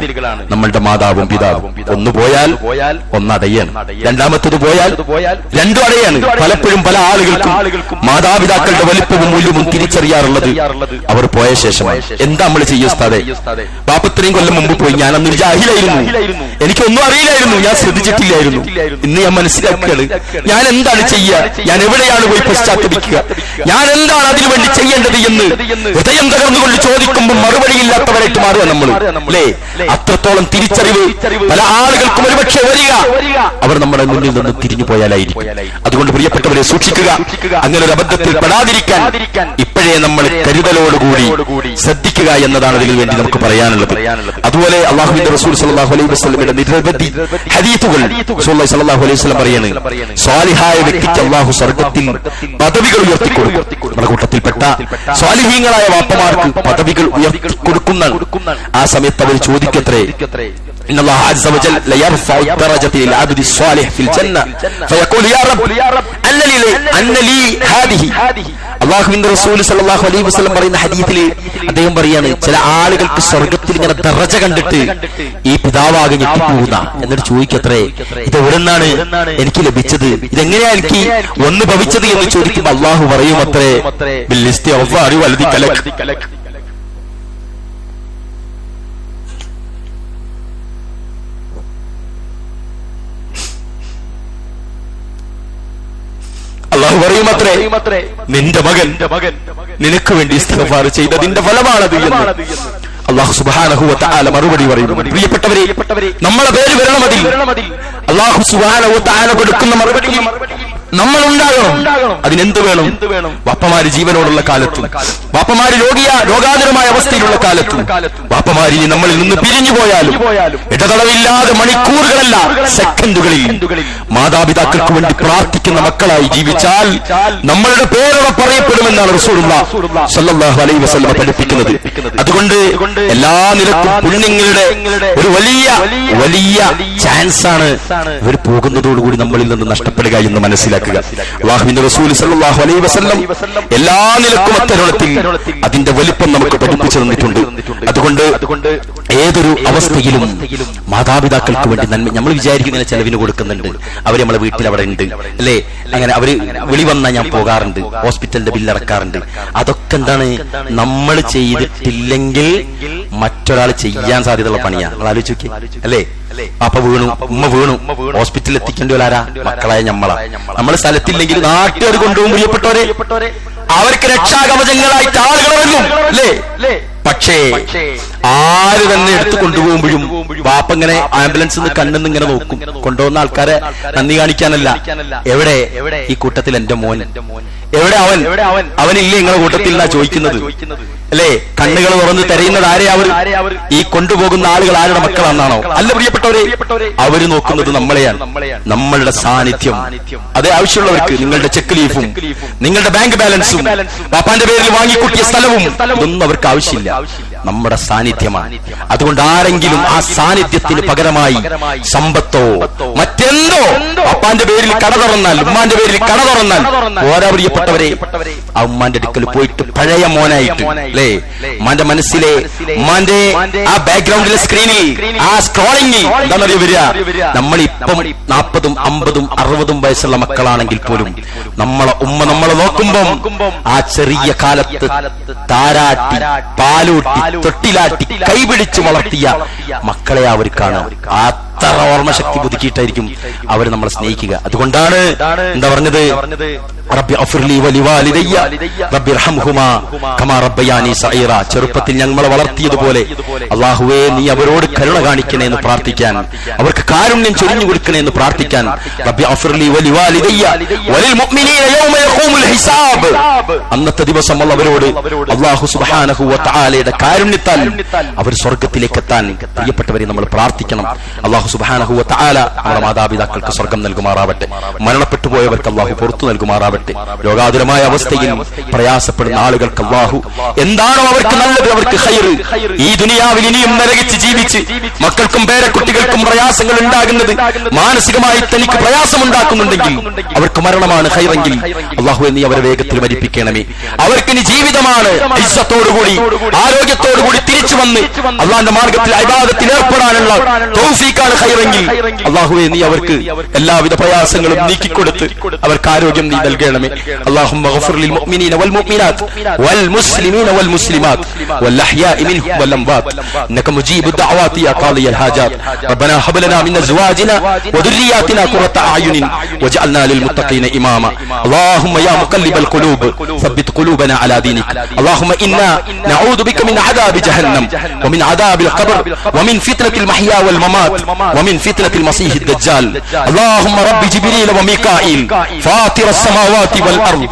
നമ്മളുടെ മാതാവും പിതാവും. ഒന്ന് പോയാൽ ഒന്നടയാണ്, രണ്ടാമത്തത് പോയാൽ രണ്ടും അടയാണ്. പലപ്പോഴും പല ആളുകൾക്കും മാതാപിതാക്കളുടെ വലിപ്പവും മൂല്യവും തിരിച്ചറിയാറുള്ളത് അവർ പോയ ശേഷമാണ്. എന്താ നമ്മൾ ചെയ്യുക ഉസ്താദേ? ബാപ്പ ഇത്രയും കൊല്ലം മുമ്പ് പോയി, ഞാൻ അന്ന് ജാഹിലായിരുന്നു, എനിക്കൊന്നും അറിയില്ലായിരുന്നു, ഞാൻ ശ്രദ്ധിച്ചിട്ടില്ലായിരുന്നു. ഇന്ന് ഞാൻ മനസ്സിലാക്കുകയാണ് ഞാൻ എന്താണ് ചെയ്യുക, ഞാൻ എവിടെയാണ് പോയി പശ്ചാത്തപിക്കുക, ഞാൻ എന്താണ് അതിനുവേണ്ടി ചെയ്യേണ്ടത് എന്ന് ഹൃദയം തകർന്നുകൊണ്ട് ചോദിക്കുമ്പോൾ മറുപടിയില്ലാത്തവരായിട്ട് മാറുക നമ്മൾ, അല്ലേ? അത്രത്തോളം തിരിച്ചറിവ് പല ആളുകൾക്കും ഒരുപക്ഷെ വരിക അവർ നമ്മുടെ മുന്നിൽ നിന്ന് തിരിഞ്ഞു പോയാലായിരിക്കും. അതുകൊണ്ട് പ്രിയപ്പെട്ടവരെ സൂക്ഷിക്കുക, അങ്ങനെ ഒരു അബദ്ധത്തിൽ പെടാതിരിക്കാൻ ഇപ്പോഴേ നമ്മൾ കരുതലോടുകൂടി ശ്രദ്ധിക്കുക എന്നതാണ് അതിനു വേണ്ടി നമുക്ക് പറയാനുള്ളത്. അതുപോലെ അല്ലാഹുവിന്റെ റസൂൽ സ്വല്ലല്ലാഹു അലൈഹി വസല്ലമയുടെ നിരവധി ഹദീസുകൾ റസൂലുള്ളാഹി സ്വല്ലല്ലാഹു അലൈഹി വസല്ലം പറയാണ്, സ്വാലിഹായ വ്യക്തിക്ക് അല്ലാഹു സ്വർഗ്ഗത്തിൽ പദവികൾ ഉയർത്തിക്കൊടുക്കും. നമ്മുടെ കൂട്ടത്തിൽപ്പെട്ട സ്വാലിഹീങ്ങളായ വാപ്പമാർക്ക് പദവികൾ ഉയർത്തി കൊടുക്കുന്ന ആ സമയത്ത് അവർ ചോദിക്കത്രേ, إن الله عز وجل ليرفع الدرجة للعبد الصالح في الجنة فيقول يا رب أن لي هذه. അല്ലാഹുവിന്റെ റസൂൽ സല്ലല്ലാഹു അലൈഹി വസല്ലം പറയുന്ന ഹദീസിൽ അദ്ദേഹം പറയാണ്, ചില ആളുകൾക്ക് സ്വർഗ്ഗത്തിൽ ഇങ്ങനെ ദറജ കണ്ടിട്ട് ഈ പിതാവാകെ ഞെട്ടിപ്പോകുന്ന. എന്നിട്ട് ചോദിക്കത്രേ, ഇത് എവിടെന്നാണ് എനിക്ക് ലഭിച്ചത്, ഇതെങ്ങനെയാ എനിക്ക് ഒന്ന് ഭവിച്ചത് എന്ന് ചോദിക്കുമ്പോൾ അല്ലാഹു പറയും അത്രേ, ബിൽ ഇസ്തിഗ്ഫാരി വൽ ദിക്ലക്. അല്ലാഹു പറയുമത്രേ, നിന്റെ മകൻ നിനക്ക് വേണ്ടി ഇസ്തിഗ്ഫാർ ചെയ്തതിന്റെ ഫലമാണത് എന്ന് അല്ലാഹു സുബ്ഹാനഹു വ തആല മറുപടി പറയുന്നു. പ്രിയപ്പെട്ടവരെ, നമ്മളെ പേര് വരണം അതിൽ. അല്ലാഹു സുബ്ഹാനഹു വ തആല കൊടുക്കുന്ന മറുപടി നമ്മൾ ഉണ്ടാകണം. അതിനെന്ത് വേണം? വാപ്പമാര് ജീവനോടുള്ള കാലത്തും വാപ്പമാര് രോഗാതുരമായ അവസ്ഥയിലുള്ള കാലത്തും വാപ്പമാരി നമ്മളിൽ നിന്ന് പിരിഞ്ഞു പോയാലും ഇടതടവില്ലാതെ മണിക്കൂറുകളല്ല സെക്കൻഡുകളിൽ മാതാപിതാക്കൾക്ക് വേണ്ടി പ്രാർത്ഥിക്കുന്ന മക്കളായി ജീവിച്ചാൽ നമ്മളുടെ പേരോടെ പറയപ്പെടുമെന്നാണ് റസൂലുള്ളാഹി സ്വല്ലല്ലാഹു അലൈഹി വസല്ലം പഠിപ്പിക്കുന്നത്. അതുകൊണ്ട് എല്ലാ നിലക്കും പുണ്യങ്ങളുടെ ഒരു വലിയ ചാൻസ് ആണ് ഇവർ പോകുന്നതോടുകൂടി നമ്മളിൽ നിന്ന് നഷ്ടപ്പെടുക എന്ന് മനസ്സിലാക്കുക. അല്ലാഹുവിന്റെ റസൂൽ സല്ലല്ലാഹു അലൈഹി വസല്ലം എല്ലാ നിലക്കും അത്തരത്തിൽ അതിന്റെ വലിപ്പം നമുക്ക് പഠിപ്പിച്ചു തന്നിട്ടുണ്ട്. അതുകൊണ്ട് ഏതൊരു അവസ്ഥയിലും മാതാപിതാക്കൾക്ക് വേണ്ടി നന്മ നമ്മൾ വിചാരിക്കുന്ന ചെലവിന് കൊടുക്കുന്നുണ്ട്, അവർ നമ്മളെ വീട്ടിൽ അവിടെ ഉണ്ട്, അല്ലേ? അങ്ങനെ അവര് വിളി വന്നാൽ ഞാൻ പോകാറുണ്ട്, ഹോസ്പിറ്റലിന്റെ ബില്ല് അടക്കാറുണ്ട്. അതൊക്കെ എന്താണ്, നമ്മൾ ചെയ്തിട്ടില്ലെങ്കിൽ മറ്റൊരാൾ ചെയ്യാൻ സാധ്യതയുള്ള പണിയാണ്. നമ്മൾ ആലോചിച്ച് നോക്കി, അല്ലേ? അപ്പ വീണു, ഉമ്മ വീണു, ഹോസ്പിറ്റലിൽ എത്തിക്കേണ്ടവരാരാ? മക്കളായ നമ്മളാ. നമ്മൾ സ്ഥലത്തില്ലെങ്കിൽ നാട്ടുകാർ കൊണ്ടുപോകും. പ്രിയപ്പെട്ടവരെ, അവർക്ക് രക്ഷാകവചങ്ങളായിട്ട് ആളുകൾ ഇറങ്ങും, അല്ലേ? പക്ഷേ ആര് തന്നെ എടുത്തു കൊണ്ടുപോകുമ്പോഴും ബാപ്പ ഇങ്ങനെ ആംബുലൻസിൽ കണ്ണെന്ന് ഇങ്ങനെ നോക്കും. കൊണ്ടുപോകുന്ന ആൾക്കാരെ നന്ദി കാണിക്കാനല്ല. എവിടെ ഈ കൂട്ടത്തിൽ എന്റെ മോൻ, എവിടെ അവനില്ലേ നിങ്ങളുടെ കൂട്ടത്തിൽ എന്നാ ചോദിക്കുന്നത്, അല്ലേ? കണ്ണുകൾ തുറന്ന് തെരയുന്നത് ആരെയാ? അവർ ഈ കൊണ്ടുപോകുന്ന ആളുകൾ ആരുടെ മക്കളാണെന്നാണോ? അല്ല പ്രിയപ്പെട്ടവരെ, അവര് നോക്കുന്നത് നമ്മളെയാണ്, നമ്മളുടെ സാന്നിധ്യം. അതേ ആവശ്യമുള്ളവർക്ക് നിങ്ങളുടെ ചെക്ക് ലീഫും നിങ്ങളുടെ ബാങ്ക് ബാലൻസും ബാപ്പാന്റെ പേരിൽ വാങ്ങിക്കൂട്ടിയ സ്ഥലവും ഇതൊന്നും അവർക്ക് ആവശ്യമില്ല, നമ്മുടെ സാന്നിധ്യമാണ്. അതുകൊണ്ട് ആരെങ്കിലും ആ സാന്നിധ്യത്തിന് പകരമായി സമ്പത്തോ മറ്റെന്തോ ബാപ്പാന്റെ പേരിൽ കട തുറന്നാൽ, ഉമ്മാന്റെ പേരിൽ കട തുറന്നാൽ, ഓരോ പ്രിയപ്പെട്ടവരെ ആ ഉമ്മാന്റെ അടുക്കൽ പോയിട്ട് പഴയ മോനായിട്ട്, അല്ലേ? ഉമ്മാന്റെ മനസ്സിലെ ഉമ്മാന്റെ ആ ബാക്ക്ഗ്രൗണ്ടിലെ സ്ക്രീനിൽ ആ സ്ക്രോളിംഗിൽ എന്താണെന്നറിയോ വരിക? നമ്മളിപ്പം 40, 50, 60 വയസ്സുള്ള മക്കളാണെങ്കിൽ പോലും നമ്മളെ ഉമ്മ നമ്മളെ നോക്കുമ്പം ആ ചെറിയ കാലത്ത് താരാട്ടി, പാലൂട്ടി, തൊട്ടിലാട്ടി, കൈപിടിച്ച് വളർത്തിയ മക്കളെ അവർക്കാണ്. അത്ര ഓർമ്മശക്തി പുതുക്കിയിട്ടായിരിക്കും അവർ നമ്മളെ സ്നേഹിക്കുക. അതുകൊണ്ടാണ് എന്താ പറഞ്ഞത്, റബ്ബി അഗ്ഫിർലി വലിവാലിദയ്യ റബ്ബി ഇർഹംഹുമാ കമാ റബ്ബയാനി സഈറ. ചെറുപ്പത്തിൽ ഞങ്ങളെ വളർത്തിയതുപോലെ അല്ലാഹുവേ നീ അവരോട് കരുണ കാണിക്കണേ എന്ന് പ്രാർത്ഥിക്കാൻ, അവർക്ക് കാരുണ്യം ചൊരിഞ്ഞു കൊടുക്കണേ എന്ന് പ്രാർത്ഥിക്കാൻ. റബ്ബി അഗ്ഫിർലി വലിവാലിദയ്യ വലിൽ മുഅ്മിനീന യൗമ യഖൂമുൽ ഹിസാബ്. അന്നത്തെ ദിവസം അവരോട് അല്ലാഹു സുബ്ഹാനഹു വ തആലയുടെ കാരുണ്യത്താൽ അവർ സ്വർഗ്ഗത്തിലേക്ക് എത്താൻ പ്രിയപ്പെട്ടവരെ നമ്മൾ പ്രാർത്ഥിക്കണം. അല്ലാഹു സുബ്ഹാനഹു വ തആല നമ്മുടെ മാതാപിതാക്കൾക്ക് സ്വർഗ്ഗം നൽകുമാറാവട്ടെ. മരണപ്പെട്ടു പോയവർക്ക് അല്ലാഹു പുറത്തു നൽകുമാറാവട്ടെ. രോഗാതുരമായ അവസ്ഥയിൽ പ്രയാസപ്പെടുന്ന ആളുകൾക്ക് അല്ലാഹു എന്താണോ അവർക്ക് നല്ലത്, അവർക്ക് ഖൈറ്, ഈ ദുനിയാവിൽ ഇനിയും നരകിച്ച് ജീവിച്ച് മക്കൾക്കും പേരക്കുട്ടികൾക്കും പ്രയാസങ്ങൾ ഉണ്ടാകുന്നത് മാനസികമായി തനിക്ക് പ്രയാസമുണ്ടാക്കുന്നുണ്ടെങ്കിൽ അവർക്ക് മരണമാണ് ഖൈറെങ്കിൽ അല്ലാഹുവേ നീ അവരെ വേഗത്തിൽ മരിപ്പിക്കണമേ. അവർക്ക് ഇനി ജീവിതമാണ്, ഇസ്സത്തോടുകൂടി ആരോഗ്യത്തോടുകൂടി തിരിച്ചു വന്ന് അല്ലാഹുവിന്റെ മാർഗത്തിൽ ഇബാദത്തിൽ ഏർപ്പെടാനുള്ള തൗഫീഖാണ് ഖൈറെങ്കിൽ അല്ലാഹുവേ നീ അവർക്ക് എല്ലാവിധ പ്രയാസങ്ങളും നീക്കിക്കൊടുത്ത് അവർക്ക് ആരോഗ്യം നീ നൽകണമേ. اللهم اغفر للمؤمنين والمؤمنات والمسلمين والمسلمات والأحياء منهم والأموات إنك مجيب الدعوات يا قاضي الحاجات. ربنا هب لنا من أزواجنا وذرياتنا قرة أعين واجعلنا للمتقين إماما. اللهم يا مقلب القلوب ثبت قلوبنا على دينك. اللهم إنا نعوذ بك من عذاب جهنم ومن عذاب القبر ومن فتنة المحيا والممات ومن فتنة المسيح الدجال. اللهم رب جبريل وميكائيل فاطر السماوات والأرض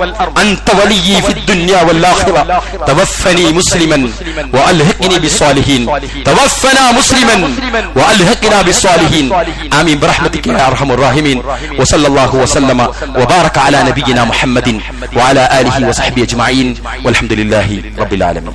أنت ولي في الدنيا والآخرة توفني مسلما وألحقني بالصالحين. توفنا مسلما وألحقنا بالصالحين. آمين برحمتك يا أرحم الراحمين. وصلى الله وسلم وبارك على نبينا محمد وعلى آله وصحبه أجمعين والحمد لله رب العالمين.